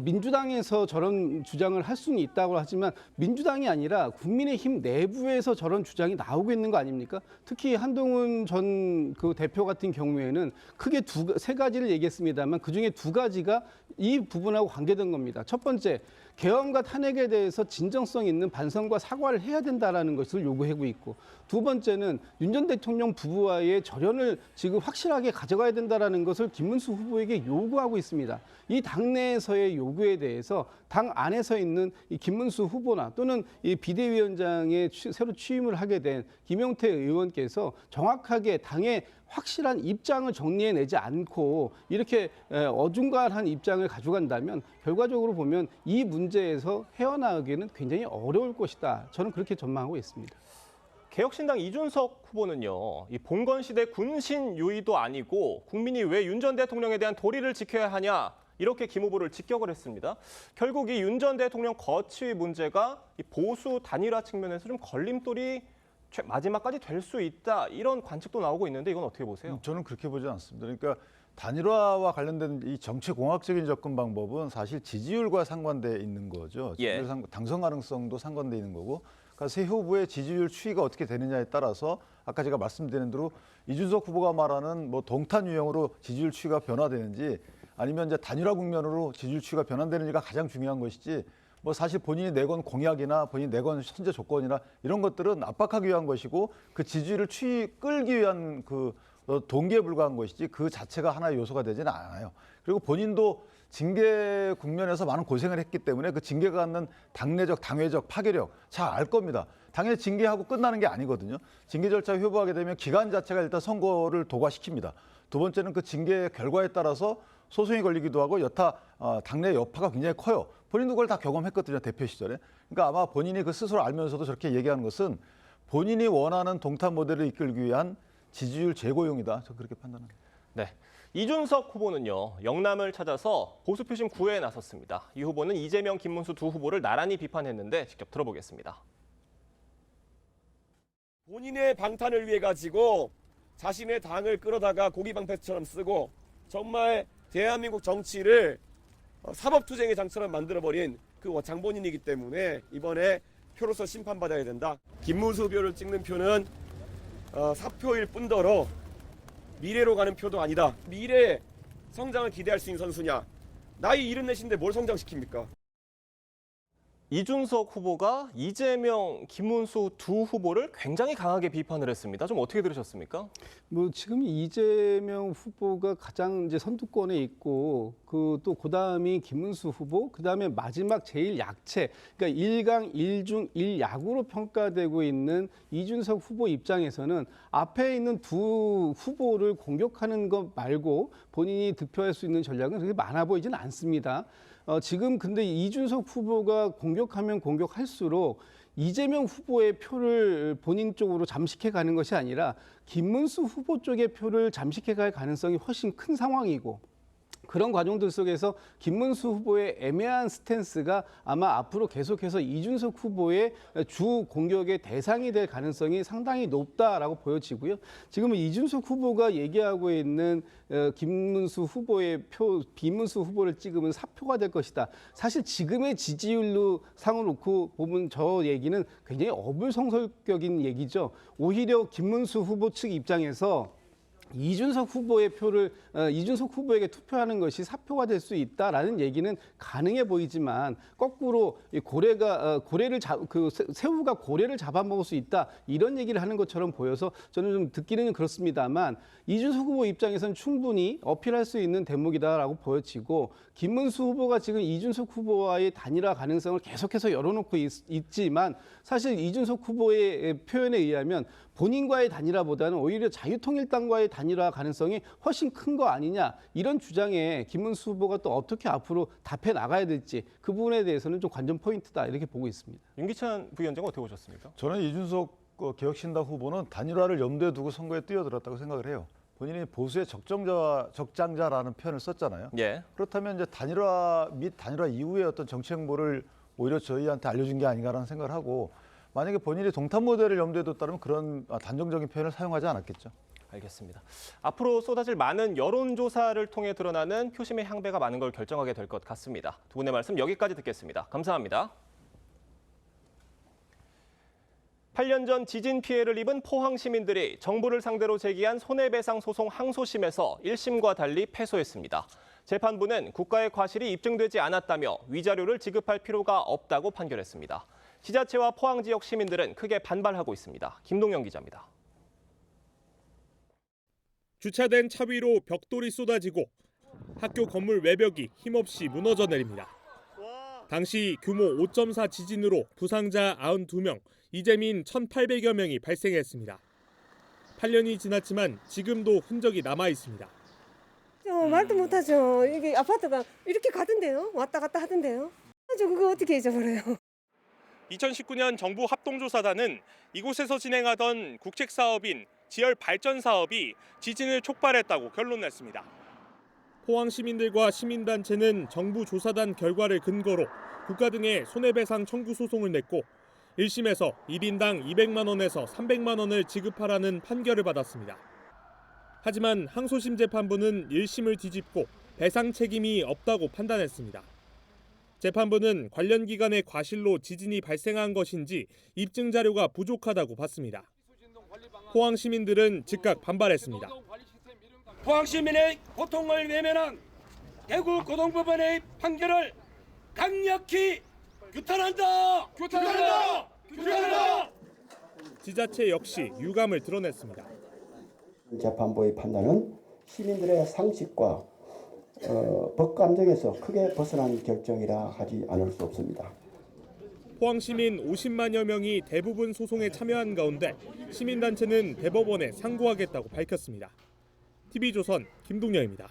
민주당에서 저런 주장을 할 수는 있다고 하지만 민주당이 아니라 국민의힘 내부에서 저런 주장이 나오고 있는 거 아닙니까? 특히 한동훈 전 대표 같은 경우에는 크게 세 가지를 얘기했습니다만 그중에 두 가지가 이 부분하고 관계된 겁니다. 첫 번째, 계엄과 탄핵에 대해서 진정성 있는 반성과 사과를 해야 된다라는 것을 요구하고 있고, 두 번째는 윤 전 대통령 부부와의 절연을 지금 확실하게 가져가야 된다라는 것을 김문수 후보에게 요구하고 있습니다. 이 당내에서의 요구에 대해서 당 안에서 있는 이 김문수 후보나 또는 이 비대위원장에 새로 취임을 하게 된 김용태 의원께서 정확하게 당의 확실한 입장을 정리해내지 않고 이렇게 어중간한 입장을 가져간다면 결과적으로 보면 이 문제에서 헤어나오기는 굉장히 어려울 것이다. 저는 그렇게 전망하고 있습니다. 개혁신당 이준석 후보는요, 이 봉건 시대 군신 유의도 아니고 국민이 왜 윤 전 대통령에 대한 도리를 지켜야 하냐, 이렇게 김 후보를 직격을 했습니다. 결국 이 윤 전 대통령 거취 문제가 이 보수 단일화 측면에서 좀 걸림돌이 마지막까지 될 수 있다, 이런 관측도 나오고 있는데 이건 어떻게 보세요? 저는 그렇게 보지 않습니다. 그러니까 단일화와 관련된 이 정치공학적인 접근 방법은 사실 지지율과 상관돼 있는 거죠. 지지율 당선 가능성도 상관돼 있는 거고, 그러니까 새 후보의 지지율 추이가 어떻게 되느냐에 따라서 아까 제가 말씀드린 대로 이준석 후보가 말하는 뭐 동탄 유형으로 지지율 추이가 변화되는지, 아니면 이제 단일화 국면으로 지지율 추이가 변환되는지가 가장 중요한 것이지, 뭐 사실 본인이 내건 공약이나 본인이 내건 선제 조건이나 이런 것들은 압박하기 위한 것이고 그 지지율을 끌기 위한 동기에 불과한 것이지 그 자체가 하나의 요소가 되지는 않아요. 그리고 본인도 징계 국면에서 많은 고생을 했기 때문에 그 징계가 갖는 당내적, 당외적 파괴력 잘 알 겁니다. 당연히 징계하고 끝나는 게 아니거든요. 징계 절차가 효부하게 되면 기간 자체가 일단 선거를 도과시킵니다. 두 번째는 그 징계 결과에 따라서 소송이 걸리기도 하고 여타 당내 여파가 굉장히 커요. 본인도 그걸 다 경험했거든요, 대표 시절에. 그러니까 아마 본인이 그 스스로 알면서도 저렇게 얘기하는 것은 본인이 원하는 동탄 모델을 이끌기 위한 지지율 제고용이다. 저 그렇게 판단합니다. 네, 이준석 후보는요, 영남을 찾아서 보수 표심 구애에 나섰습니다. 이 후보는 이재명, 김문수 두 후보를 나란히 비판했는데 직접 들어보겠습니다. 본인의 방탄을 위해 가지고 자신의 당을 끌어다가 고기방패처럼 쓰고 정말 대한민국 정치를 사법투쟁의 장처럼 만들어버린 그 장본인이기 때문에 이번에 표로서 심판받아야 된다. 김문수 표를 찍는 표는 사표일 뿐더러 미래로 가는 표도 아니다. 미래의 성장을 기대할 수 있는 선수냐. 나이 74인데 뭘 성장시킵니까? 이준석 후보가 이재명, 김문수 두 후보를 굉장히 강하게 비판을 했습니다. 좀 어떻게 들으셨습니까? 뭐 지금 이재명 후보가 가장 이제 선두권에 있고 또 그다음이 김문수 후보, 그다음에 마지막 제일 약체, 그러니까 1강 1중 1약으로 평가되고 있는 이준석 후보 입장에서는 앞에 있는 두 후보를 공격하는 것 말고 본인이 득표할 수 있는 전략은 그렇게 많아 보이지는 않습니다. 지금 근데 이준석 후보가 공격하면 공격할수록 이재명 후보의 표를 본인 쪽으로 잠식해 가는 것이 아니라 김문수 후보 쪽의 표를 잠식해 갈 가능성이 훨씬 큰 상황이고, 그런 과정들 속에서 김문수 후보의 애매한 스탠스가 아마 앞으로 계속해서 이준석 후보의 주 공격의 대상이 될 가능성이 상당히 높다라고 보여지고요. 지금은 이준석 후보가 얘기하고 있는 김문수 후보의 표, 비문수 후보를 찍으면 사표가 될 것이다. 사실 지금의 지지율로 상을 놓고 보면 저 얘기는 굉장히 어불성설적인 얘기죠. 오히려 김문수 후보 측 입장에서 이준석 후보에게 투표하는 것이 사표가 될 수 있다라는 얘기는 가능해 보이지만, 거꾸로 새우가 고래를 잡아먹을 수 있다 이런 얘기를 하는 것처럼 보여서 저는 좀 듣기는 그렇습니다만, 이준석 후보 입장에서는 충분히 어필할 수 있는 대목이다라고 보여지고, 김문수 후보가 지금 이준석 후보와의 단일화 가능성을 계속해서 열어놓고 있지만, 사실 이준석 후보의 표현에 의하면 본인과의 단일화보다는 오히려 자유통일당과의 단일화 가능성이 훨씬 큰 거 아니냐, 이런 주장에 김문수 후보가 또 어떻게 앞으로 답해 나가야 될지, 그 부분에 대해서는 좀 관전 포인트다 이렇게 보고 있습니다. 윤기찬 부위원장은 어떻게 보셨습니까? 저는 이준석 개혁신당 후보는 단일화를 염두에 두고 선거에 뛰어들었다고 생각을 해요. 본인이 보수의 적장자라는 표현을 썼잖아요. 예. 그렇다면 이제 단일화 및 단일화 이후의 어떤 정치 행보를 오히려 저희한테 알려준 게 아닌가라는 생각을 하고, 만약에 본인이 동탄 모델을 염두에 뒀다면 그런 단정적인 표현을 사용하지 않았겠죠. 알겠습니다. 앞으로 쏟아질 많은 여론조사를 통해 드러나는 표심의 향배가 많은 걸 결정하게 될 것 같습니다. 두 분의 말씀 여기까지 듣겠습니다. 감사합니다. 8년 전 지진 피해를 입은 포항 시민들이 정부를 상대로 제기한 손해배상 소송 항소심에서 1심과 달리 패소했습니다. 재판부는 국가의 과실이 입증되지 않았다며 위자료를 지급할 필요가 없다고 판결했습니다. 지자체와 포항 지역 시민들은 크게 반발하고 있습니다. 김동영 기자입니다. 주차된 차 위로 벽돌이 쏟아지고 학교 건물 외벽이 힘없이 무너져 내립니다. 당시 규모 5.4 지진으로 부상자 92명, 이재민 1,800여 명이 발생했습니다. 8년이 지났지만 지금도 흔적이 남아 있습니다. 말도 못하죠. 이게 아파트가 이렇게 가던데요. 왔다 갔다 하던데요. 저 그거 어떻게 잊어버려요. 2019년 정부 합동조사단은 이곳에서 진행하던 국책사업인 지열발전사업이 지진을 촉발했다고 결론냈습니다. 포항 시민들과 시민단체는 정부 조사단 결과를 근거로 국가 등의 손해배상 청구 소송을 냈고 1심에서 1인당 200만 원에서 300만 원을 지급하라는 판결을 받았습니다. 하지만 항소심 재판부는 1심을 뒤집고 배상 책임이 없다고 판단했습니다. 재판부는 관련 기관의 과실로 지진이 발생한 것인지 입증 자료가 부족하다고 봤습니다. 포항 시민들은 즉각 반발했습니다. 포항 시민의 고통을 외면한 대구 고등법원의 판결을 강력히 규탄한다! 규탄한다! 규탄한다! 지자체 역시 유감을 드러냈습니다. 재판부의 판단은 시민들의 상식과 법 감정에서 크게 벗어난 결정이라 하지 않을 수 없습니다. 포항 시민 50만여 명이 대부분 소송에 참여한 가운데 시민단체는 대법원에 상고하겠다고 밝혔습니다. TV조선 김동영입니다.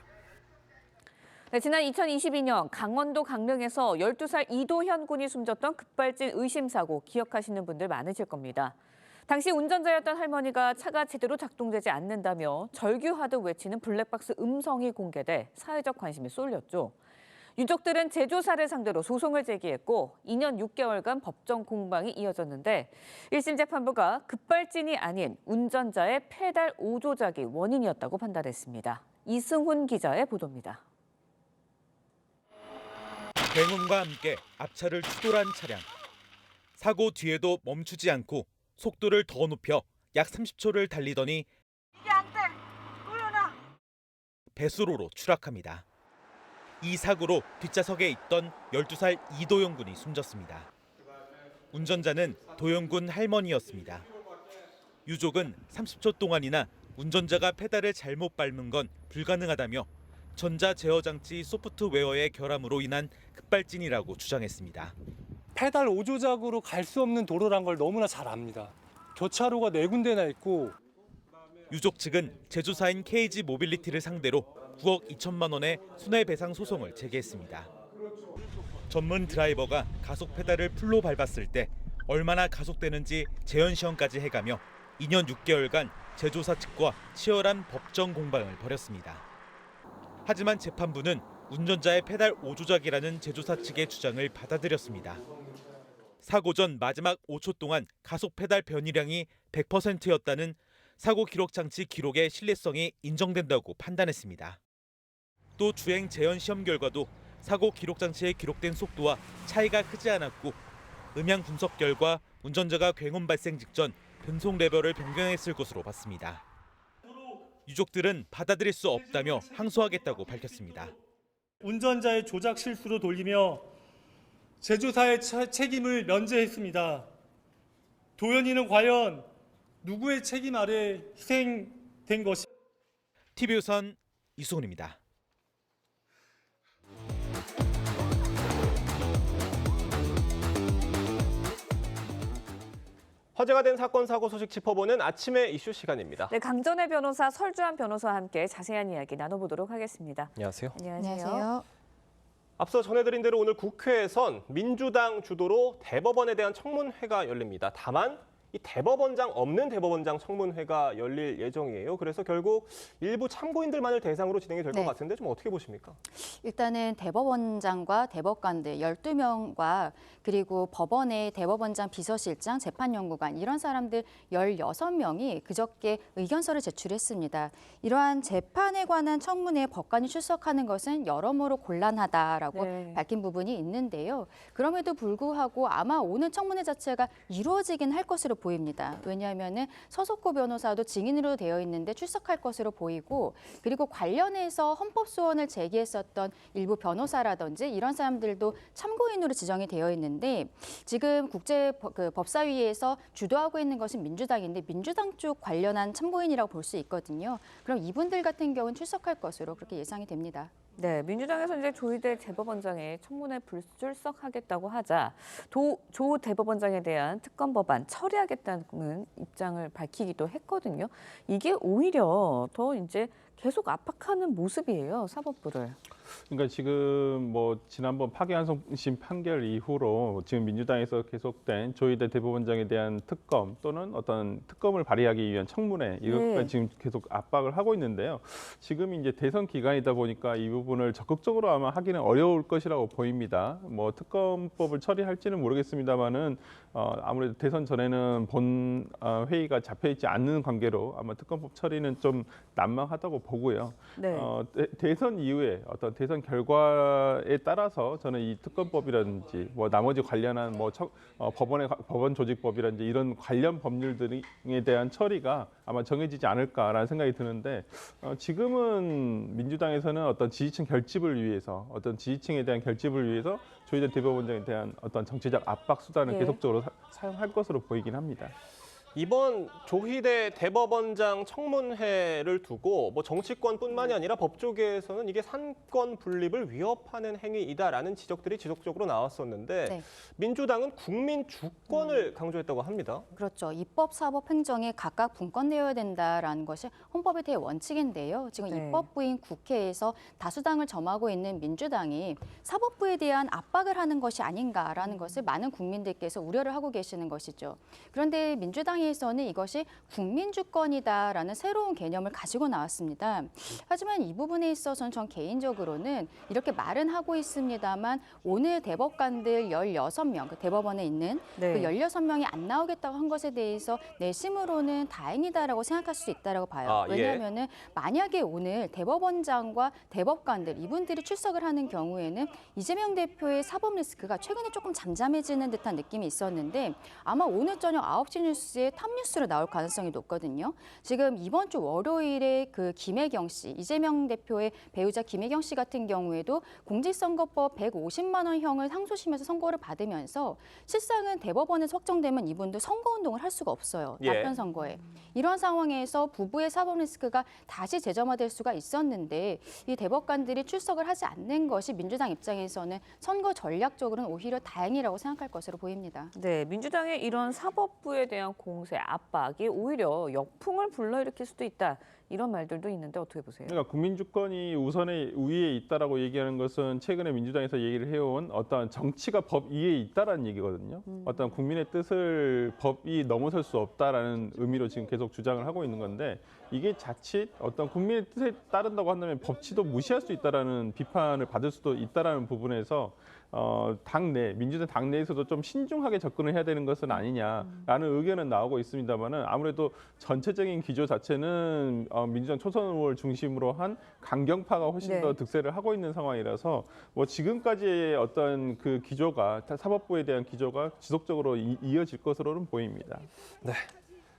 네, 지난 2022년 강원도 강릉에서 12살 이도현 군이 숨졌던 급발진 의심 사고 기억하시는 분들 많으실 겁니다. 당시 운전자였던 할머니가 차가 제대로 작동되지 않는다며 절규하듯 외치는 블랙박스 음성이 공개돼 사회적 관심이 쏠렸죠. 유족들은 제조사를 상대로 소송을 제기했고 2년 6개월간 법정 공방이 이어졌는데 1심 재판부가 급발진이 아닌 운전자의 페달 오조작이 원인이었다고 판단했습니다. 이승훈 기자의 보도입니다. 굉음과 함께 앞차를 추돌한 차량. 사고 뒤에도 멈추지 않고 속도를 더 높여 약 30초를 달리더니 이게 안 돼. 올려놔. 배수로로 추락합니다. 이 사고로 뒷좌석에 있던 12살 이도영 군이 숨졌습니다. 운전자는 도영군 할머니였습니다. 유족은 30초 동안이나 운전자가 페달을 잘못 밟는 건 불가능하다며 전자 제어 장치 소프트웨어의 결함으로 인한 급발진이라고 주장했습니다. 페달 5조작으로 갈 수 없는 도로란 걸 너무나 잘 압니다. 교차로가 4군데나 있고. 유족 측은 제조사인 KG 모빌리티를 상대로 9억 2천만 원의 손해배상 소송을 제기했습니다. 전문 드라이버가 가속 페달을 풀로 밟았을 때 얼마나 가속되는지 재현 시험까지 해가며 2년 6개월간 제조사 측과 치열한 법정 공방을 벌였습니다. 하지만 재판부는 운전자의 페달 5조작이라는 제조사 측의 주장을 받아들였습니다. 사고 전 마지막 5초 동안 가속 페달 변이량이 100%였다는 사고 기록 장치 기록의 신뢰성이 인정된다고 판단했습니다. 또 주행 재현 시험 결과도 사고 기록 장치에 기록된 속도와 차이가 크지 않았고 음향 분석 결과 운전자가 굉음 발생 직전 변속 레벨을 변경했을 것으로 봤습니다. 유족들은 받아들일 수 없다며 항소하겠다고 밝혔습니다. 운전자의 조작 실수로 돌리며 제조사의 책임을 면제했습니다. 도연이는 과연 누구의 책임 아래 희생된 것이? TV조선 이수근입니다. 화제가 된 사건 사고 소식 짚어보는 아침의 이슈 시간입니다. 네, 강전의 변호사 설주한 변호사와 함께 자세한 이야기 나눠보도록 하겠습니다. 안녕하세요. 안녕하세요. 앞서 전해드린 대로 오늘 국회에선 민주당 주도로 대법원에 대한 청문회가 열립니다. 다만 이 대법원장 없는 대법원장 청문회가 열릴 예정이에요. 그래서 결국 일부 참고인들만을 대상으로 진행이 될 것 같은데 좀 어떻게 보십니까? 일단은 대법원장과 대법관들 12명과 그리고 법원의 대법원장 비서실장, 재판연구관 이런 사람들 16명이 그저께 의견서를 제출했습니다. 이러한 재판에 관한 청문회에 법관이 출석하는 것은 여러모로 곤란하다라고 밝힌 부분이 있는데요. 그럼에도 불구하고 아마 오늘 청문회 자체가 이루어지긴 할 것으로 보입니다. 왜냐하면 서석구 변호사도 증인으로 되어 있는데 출석할 것으로 보이고 그리고 관련해서 헌법소원을 제기했었던 일부 변호사라든지 이런 사람들도 참고인으로 지정이 되어 있는데 지금 법사위에서 주도하고 있는 것은 민주당인데 민주당 쪽 관련한 참고인이라고 볼 수 있거든요. 그럼 이분들 같은 경우는 출석할 것으로 그렇게 예상이 됩니다. 네, 민주당에서 이제 조희대 대법원장의 청문회 불출석하겠다고 하자 조 대법원장에 대한 특검 법안 처리하겠다는 입장을 밝히기도 했거든요. 이게 오히려 더 이제 계속 압박하는 모습이에요, 사법부를. 그러니까 지금 뭐 지난번 파기환송심 판결 이후로 지금 민주당에서 계속된 조희대 대법원장에 대한 특검 또는 어떤 특검을 발의하기 위한 청문회 이것까지 지금 계속 압박을 하고 있는데요. 지금 이제 대선 기간이다 보니까 이 부분을 적극적으로 아마 하기는 어려울 것이라고 보입니다. 뭐 특검법을 처리할지는 모르겠습니다만은 아무래도 대선 전에는 본 회의가 잡혀 있지 않는 관계로 아마 특검법 처리는 좀 난망하다고 보고요. 네. 대선 이후에 어떤 대선 결과에 따라서 저는 이 특검법이라든지 뭐 나머지 관련한 뭐 법원 조직법이라든지 이런 관련 법률들에 대한 처리가 아마 정해지지 않을까라는 생각이 드는데 지금은 민주당에서는 어떤 지지층 결집을 위해서 어떤 지지층에 대한 결집을 위해서 조희대 대법원장에 대한 어떤 정치적 압박 수단을 계속적으로 사용할 것으로 보이긴 합니다. 이번 조희대 대법원장 청문회를 두고 뭐 정치권뿐만이 아니라 법조계에서는 이게 산권 분립을 위협하는 행위이다라는 지적들이 지속적으로 나왔었는데 민주당은 국민 주권을 강조했다고 합니다. 그렇죠. 입법, 사법, 행정에 각각 분권되어야 된다라는 것이 헌법의 대원칙인데요. 지금 입법부인 국회에서 다수당을 점하고 있는 민주당이 사법부에 대한 압박을 하는 것이 아닌가라는 것을 많은 국민들께서 우려를 하고 계시는 것이죠. 그런데 민주당에서는 이것이 국민주권이다라는 새로운 개념을 가지고 나왔습니다. 하지만 이 부분에 있어서는 전 개인적으로는 이렇게 말은 하고 있습니다만 오늘 대법관들 16명, 그 대법원에 있는 그 16명이 안 나오겠다고 한 것에 대해서 내심으로는 다행이다라고 생각할 수 있다고 봐요. 왜냐하면 만약에 오늘 대법원장과 대법관들 이분들이 출석을 하는 경우에는 이재명 대표의 사법 리스크가 최근에 조금 잠잠해지는 듯한 느낌이 있었는데 아마 오늘 저녁 9시 뉴스에 탑뉴스로 나올 가능성이 높거든요. 지금 이번 주 월요일에 그 김혜경 씨, 이재명 대표의 배우자 김혜경 씨 같은 경우에도 공직선거법 150만 원형을 상소심에서 선고를 받으면서 실상은 대법원에서 확정되면 이분도 선거운동을 할 수가 없어요. 답변 선거에. 이런 상황에서 부부의 사법 리스크가 다시 재점화될 수가 있었는데 이 대법관들이 출석을 하지 않는 것이 민주당 입장에서는 선거 전략적으로는 오히려 다행이라고 생각할 것으로 보입니다. 네, 민주당의 이런 사법부에 대한 공세, 압박이 오히려 역풍을 불러일으킬 수도 있다. 이런 말들도 있는데 어떻게 보세요? 그러니까 국민 주권이 우위에 있다라고 얘기하는 것은 최근에 민주당에서 얘기를 해온 어떤 정치가 법 위에 있다라는 얘기거든요. 어떤 국민의 뜻을 법이 넘어설 수 없다라는 의미로 지금 계속 주장을 하고 있는 건데 이게 자칫 어떤 국민의 뜻에 따른다고 한다면 법치도 무시할 수 있다라는 비판을 받을 수도 있다라는 부분에서 민주당 당내에서도 좀 신중하게 접근을 해야 되는 것은 아니냐라는 의견은 나오고 있습니다만은 아무래도 전체적인 기조 자체는 민주당 초선 의원을 중심으로 한 강경파가 훨씬 더 득세를 하고 있는 상황이라서 뭐 지금까지의 어떤 그 기조가 사법부에 대한 기조가 지속적으로 이어질 것으로는 보입니다. 네.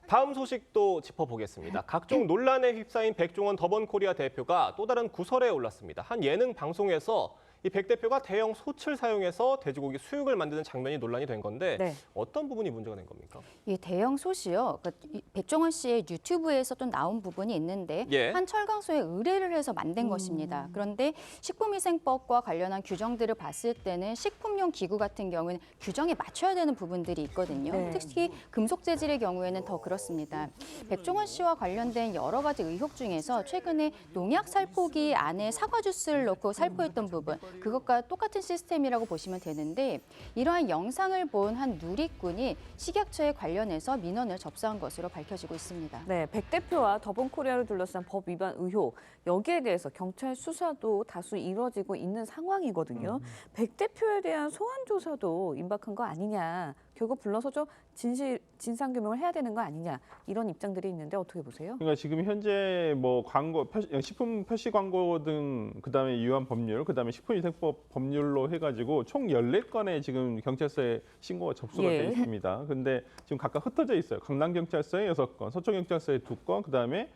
다음 소식도 짚어보겠습니다. 각종 논란에 휩싸인 백종원 더번코리아 대표가 또 다른 구설에 올랐습니다. 한 예능 방송에서 이 백 대표가 대형 솥을 사용해서 돼지고기 수육을 만드는 장면이 논란이 된 건데 어떤 부분이 문제가 된 겁니까? 이 대형 솥이요. 그러니까 백종원 씨의 유튜브에서 또 나온 부분이 있는데 한 철강소에 의뢰를 해서 만든 것입니다. 그런데 식품위생법과 관련한 규정들을 봤을 때는 식품용 기구 같은 경우에는 규정에 맞춰야 되는 부분들이 있거든요. 특히 금속 재질의 경우에는 더 그렇습니다. 백종원 씨와 관련된 여러 가지 의혹 중에서 최근에 농약 살포기 안에 사과 주스를 넣고 살포했던 부분, 그것과 똑같은 시스템이라고 보시면 되는데 이러한 영상을 본 한 누리꾼이 식약처에 관련해서 민원을 접수한 것으로 밝혀지고 있습니다. 네, 백 대표와 더번코리아를 둘러싼 법 위반 의혹, 여기에 대해서 경찰 수사도 다수 이루어지고 있는 상황이거든요. 백 대표에 대한 소환 조사도 임박한 거 아니냐, 결국 불러서 좀 진상규명을 해야 되는 거 아니냐, 이런 입장들이 있는데 어떻게 보세요? 그러니까 지금 현재 뭐 식품 표시 광고 등 그다음에 유한 법률, 그다음에 식품위생법 법률로 해가지고 총 14건의 지금 경찰서에 신고가 접수가 돼 있습니다. 근데 지금 각각 흩어져 있어요. 강남경찰서에 6건, 서초경찰서에 2건, 그다음에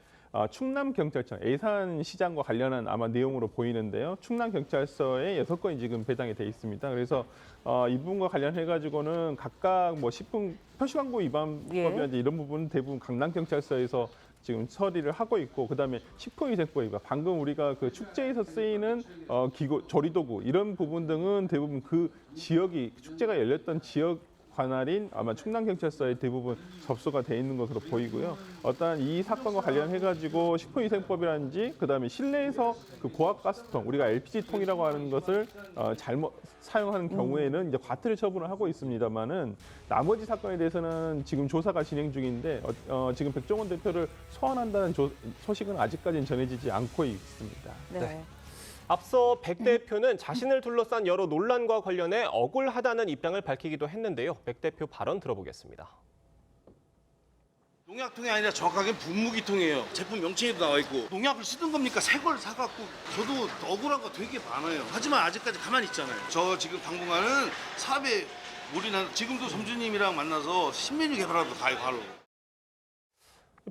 충남경찰청, 예산시장과 관련한 아마 내용으로 보이는데요. 충남경찰서에 6건이 지금 배당이 돼 있습니다. 그래서 이 부분과 관련해가지고는 각각 뭐 식품 표시광고 위반법이라든지 이런 부분은 대부분 강남경찰서에서 지금 처리를 하고 있고, 그다음에 식품위생법이고 방금 우리가 그 축제에서 쓰이는 기구, 조리도구 이런 부분 등은 대부분 그 지역이 축제가 열렸던 지역 관할인 아마 충남경찰서에 대부분 접수가 돼 있는 것으로 보이고요. 어떤 이 사건과 관련해가지고 식품위생법이라든지 그다음에 실내에서 그 고압가스통, 우리가 LPG통이라고 하는 것을 잘못 사용하는 경우에는 이제 과태료 처분을 하고 있습니다만은 나머지 사건에 대해서는 지금 조사가 진행 중인데 지금 백종원 대표를 소환한다는 소식은 아직까지는 전해지지 않고 있습니다. 네. 앞서 백 대표는 자신을 둘러싼 여러 논란과 관련해 억울하다는 입장을 밝히기도 했는데요. 백 대표 발언 들어보겠습니다. 농약통이 아니라 정확하게 분무기통이에요. 제품 명칭에도 나와 있고. 농약을 쓰던 겁니까? 새 걸 사갖고. 저도 억울한 거 되게 많아요. 하지만 아직까지 가만히 있잖아요. 저 지금 당분간은 사업에 올인한, 지금도 점주님이랑 만나서 신메뉴 개발하러 가요, 바로.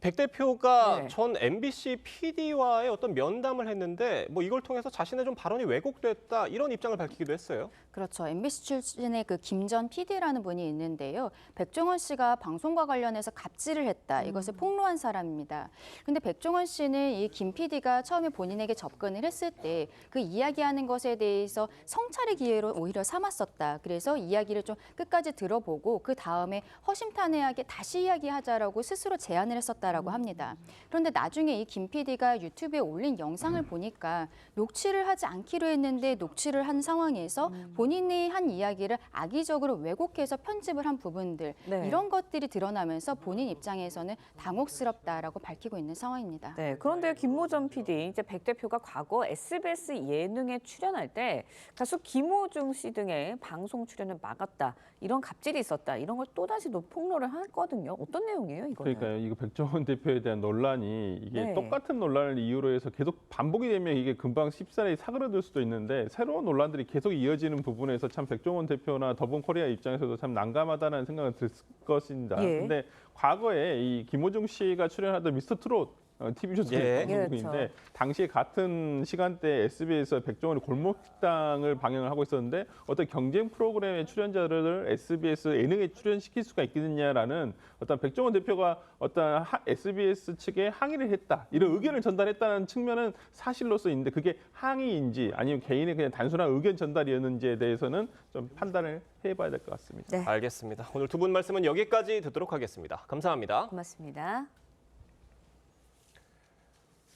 백 대표가 전 MBC PD와의 어떤 면담을 했는데 뭐 이걸 통해서 자신의 좀 발언이 왜곡됐다, 이런 입장을 밝히기도 했어요. 그렇죠. MBC 출신의 그 김 전 PD라는 분이 있는데요. 백종원 씨가 방송과 관련해서 갑질을 했다, 이것을 폭로한 사람입니다. 근데 백종원 씨는 이 김 PD가 처음에 본인에게 접근을 했을 때 그 이야기하는 것에 대해서 성찰의 기회로 오히려 삼았었다. 그래서 이야기를 좀 끝까지 들어보고 그 다음에 허심탄회하게 다시 이야기하자라고 스스로 제안을 했었다라고 합니다. 그런데 나중에 이 김 PD가 유튜브에 올린 영상을 보니까 녹취를 하지 않기로 했는데 녹취를 한 상황에서 본인이 한 이야기를 악의적으로 왜곡해서 편집을 한 부분들, 이런 것들이 드러나면서 본인 입장에서는 당혹스럽다라고 밝히고 있는 상황입니다. 네, 그런데 김모 전 PD, 이제 백 대표가 과거 SBS 예능에 출연할 때 가수 김호중 씨 등의 방송 출연을 막았다, 이런 갑질이 있었다, 이런 걸 또다시 폭로를 했거든요. 어떤 내용이에요, 이거는? 그러니까요. 이거 백종원 대표에 대한 논란이 이게 똑같은 논란을 이유로 해서 계속 반복이 되면 이게 금방 쉽사리 사그러들 수도 있는데 새로운 논란들이 계속 이어지는 부분 부분에서 참 백종원 대표나 더본코리아 입장에서도 참 난감하다는 생각은 들 것입니다. 예. 근데 과거에 이 김호중 씨가 출연하던 미스터 트롯 TV조선의 방송국인데 그렇죠. 당시에 같은 시간대에 SBS에서 백종원이 골목식당을 방영을 하고 있었는데 어떤 경쟁 프로그램의 출연자들을 SBS 예능에 출연시킬 수가 있겠느냐라는 어떤 백종원 대표가 어떤 SBS 측에 항의를 했다. 이런 의견을 전달했다는 측면은 사실로서 있는데 그게 항의인지 아니면 개인의 그냥 단순한 의견 전달이었는지에 대해서는 좀 판단을 해봐야 될 것 같습니다. 네. 알겠습니다. 오늘 두 분 말씀은 여기까지 듣도록 하겠습니다. 감사합니다. 고맙습니다.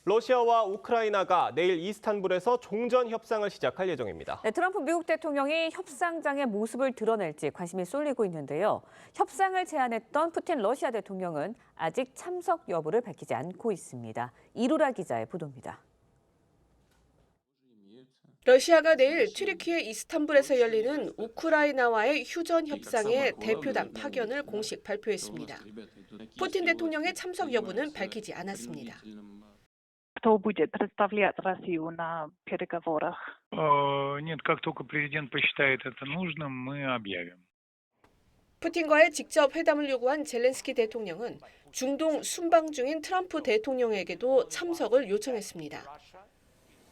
러시아와 우크라이나가 내일 이스탄불에서 종전 협상을 시작할 예정입니다. 네, 트럼프 미국 대통령이 협상장의 모습을 드러낼지 관심이 쏠리고 있는데요. 협상을 제안했던 푸틴 러시아 대통령은 아직 참석 여부를 밝히지 않고 있습니다. 이루라 기자의 보도입니다. 러시아가 내일 튀르키예 이스탄불에서 열리는 우크라이나와의 휴전 협상에 대표단 파견을 공식 발표했습니다. 푸틴 대통령의 참석 여부는 밝히지 않았습니다. Кто будет представлять Россию на переговорах? Нет, как только президент посчитает это нужным, мы объявим. 푸틴과의 직접 회담을 요구한 젤렌스키 대통령은 중동 순방 중인 트럼프 대통령에게도 참석을 요청했습니다.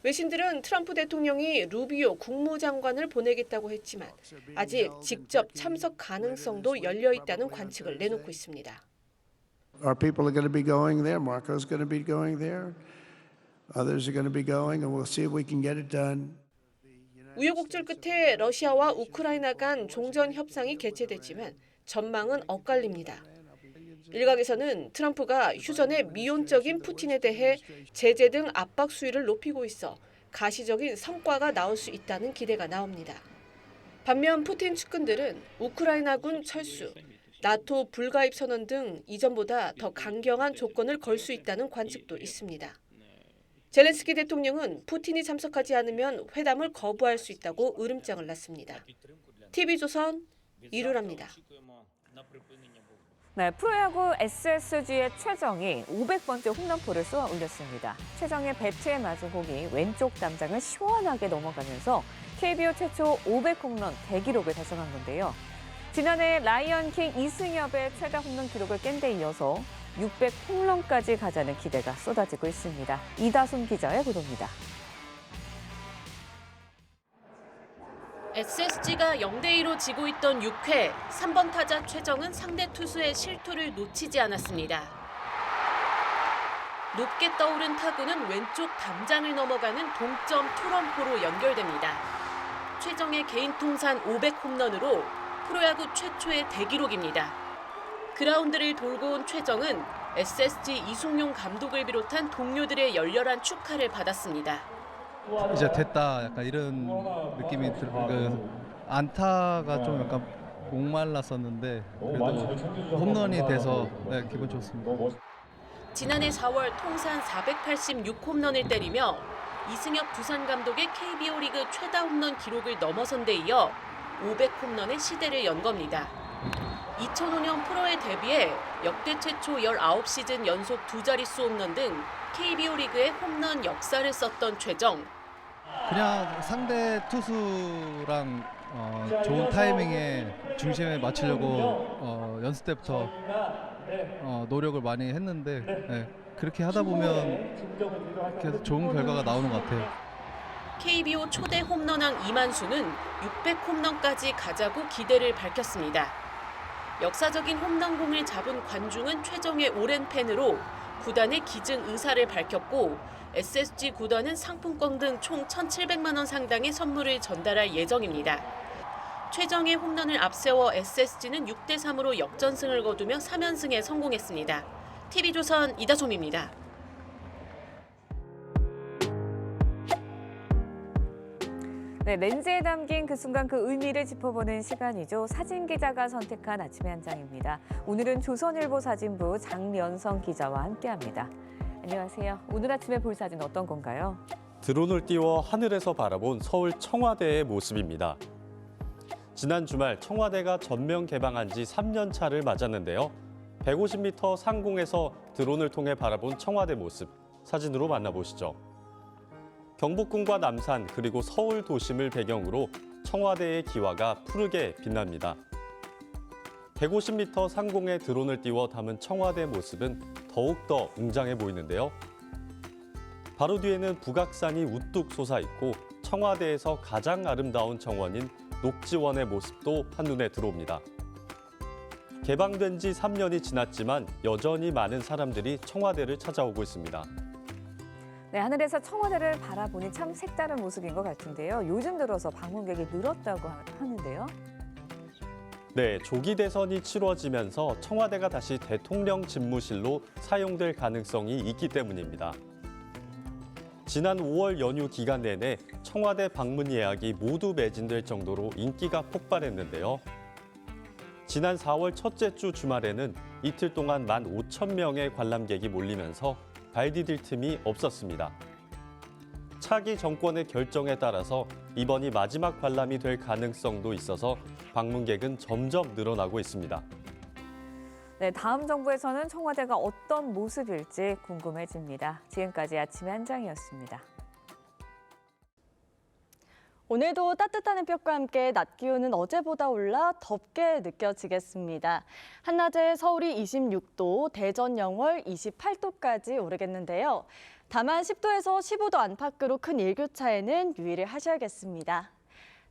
외신들은 트럼프 대통령이 루비오 국무장관을 보내겠다고 했지만 아직 직접 참석 가능성도 열려 있다는 관측을 내놓고 있습니다. Our people are going to be going there. Marco's going to be going there. Others are going to be going, and we'll see if we can get it done. 우여곡절 끝에 러시아와 우크라이나 간 종전 협상이 개최됐지만 전망은 엇갈립니다. 일각에서는 트럼프가 휴전의 미온적인 푸틴에 대해 제재 등 압박 수위를 높이고 있어 가시적인 성과가 나올 수 있다는 기대가 나옵니다. 반면 푸틴 측근들은 우크라이나군 철수, 나토 불가입 선언 등 이전보다 더 강경한 조건을 걸 수 있다는 관측도 있습니다. 젤렌스키 대통령은 푸틴이 참석하지 않으면 회담을 거부할 수 있다고 으름장을 놨습니다. TV조선 이루라입니다. 네, 프로야구 SSG의 최정이 500번째 홈런포를 쏘아 올렸습니다. 최정의 배트에 맞은 공이 왼쪽 담장을 시원하게 넘어가면서 KBO 최초 500홈런 대기록을 달성한 건데요. 지난해 라이언킹 이승엽의 최다 홈런 기록을 깬 데 이어서 600홈런까지 가자는 기대가 쏟아지고 있습니다. 이다솜 기자의 보도입니다. SSG가 0대2로 지고 있던 6회, 3번 타자 최정은 상대 투수의 실투를 놓치지 않았습니다. 높게 떠오른 타구는 왼쪽 담장을 넘어가는 동점 투런포로 연결됩니다. 최정의 개인 통산 500홈런으로 프로야구 최초의 대기록입니다. 그라운드를 돌고 온 최정은 SSG 이승용 감독을 비롯한 동료들의 열렬한 축하를 받았습니다. 이제 됐다 약간 이런 느낌이 안타가 좀 약간 목말랐었는데 그래도 홈런이 돼서 기분 좋습니다. 지난해 4월 통산 486홈런을 때리며 이승엽 두산 감독의 KBO 리그 최다 홈런 기록을 넘어선 데 이어 500홈런의 시대를 연 겁니다. 2005년 프로에 데뷔해 역대 최초 19시즌 연속 두 자릿수 홈런 등 KBO 리그의 홈런 역사를 썼던 최정. 그냥 상대 투수랑 좋은 타이밍에 중심에 맞추려고 연습 때부터 노력을 많이 했는데 그렇게 하다 보면 계속 좋은 결과가 나오는 것 같아요. KBO 초대 홈런왕 이만수는 600홈런까지 가자고 기대를 밝혔습니다. 역사적인 홈런공을 잡은 관중은 최정의 오랜 팬으로 구단의 기증 의사를 밝혔고 SSG 구단은 상품권 등 총 1,700만 원 상당의 선물을 전달할 예정입니다. 최정의 홈런을 앞세워 SSG는 6대3으로 역전승을 거두며 3연승에 성공했습니다. TV조선 이다솜입니다. 네, 렌즈에 담긴 그 순간 그 의미를 짚어보는 시간이죠. 사진 기자가 선택한 아침의 한 장입니다. 오늘은 조선일보 사진부 장면성 기자와 함께합니다. 안녕하세요. 오늘 아침에 볼 사진 어떤 건가요? 드론을 띄워 하늘에서 바라본 서울 청와대의 모습입니다. 지난 주말 청와대가 전면 개방한 지 3년 차를 맞았는데요. 150m 상공에서 드론을 통해 바라본 청와대 모습, 사진으로 만나보시죠. 경복궁과 남산 그리고 서울 도심을 배경으로 청와대의 기와가 푸르게 빛납니다. 150m 상공에 드론을 띄워 담은 청와대 모습은 더욱더 웅장해 보이는데요. 바로 뒤에는 북악산이 우뚝 솟아있고 청와대에서 가장 아름다운 정원인 녹지원의 모습도 한눈에 들어옵니다. 개방된 지 3년이 지났지만 여전히 많은 사람들이 청와대를 찾아오고 있습니다. 네, 하늘에서 청와대를 바라보니 참 색다른 모습인 것 같은데요. 요즘 들어서 방문객이 늘었다고 하는데요. 네, 조기 대선이 치러지면서 청와대가 다시 대통령 집무실로 사용될 가능성이 있기 때문입니다. 지난 5월 연휴 기간 내내 청와대 방문 예약이 모두 매진될 정도로 인기가 폭발했는데요. 지난 4월 첫째 주 주말에는 이틀 동안 15,000명의 관람객이 몰리면서 발 디딜 틈이 없었습니다. 차기 정권의 결정에 따라서 이번이 마지막 관람이 될 가능성도 있어서 방문객은 점점 늘어나고 있습니다. 네, 다음 정부에서는 청와대가 어떤 모습일지 궁금해집니다. 지금까지 아침의 한장이었습니다. 오늘도 따뜻한 햇볕과 함께 낮 기온은 어제보다 올라 덥게 느껴지겠습니다. 한낮에 서울이 26도, 대전, 영월 28도까지 오르겠는데요. 다만 10도에서 15도 안팎으로 큰 일교차에는 유의를 하셔야겠습니다.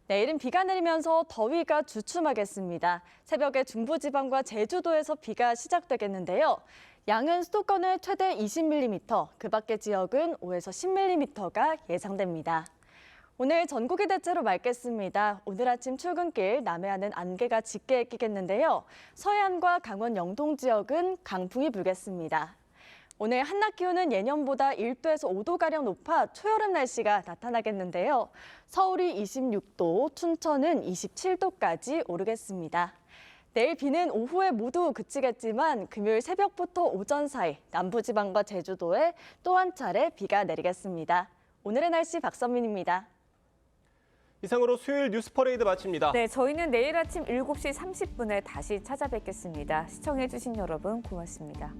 내일은 비가 내리면서 더위가 주춤하겠습니다. 새벽에 중부지방과 제주도에서 비가 시작되겠는데요. 양은 수도권에 최대 20mm, 그 밖의 지역은 5에서 10mm가 예상됩니다. 오늘 전국이 대체로 맑겠습니다. 오늘 아침 출근길 남해안은 안개가 짙게 끼겠는데요. 서해안과 강원 영동 지역은 강풍이 불겠습니다. 오늘 한낮 기온은 예년보다 1도에서 5도가량 높아 초여름 날씨가 나타나겠는데요. 서울이 26도, 춘천은 27도까지 오르겠습니다. 내일 비는 오후에 모두 그치겠지만 금요일 새벽부터 오전 사이 남부지방과 제주도에 또 한 차례 비가 내리겠습니다. 오늘의 날씨 박선민입니다. 이상으로 수요일 뉴스 퍼레이드 마칩니다. 네, 저희는 내일 아침 7시 30분에 다시 찾아뵙겠습니다. 시청해주신 여러분 고맙습니다.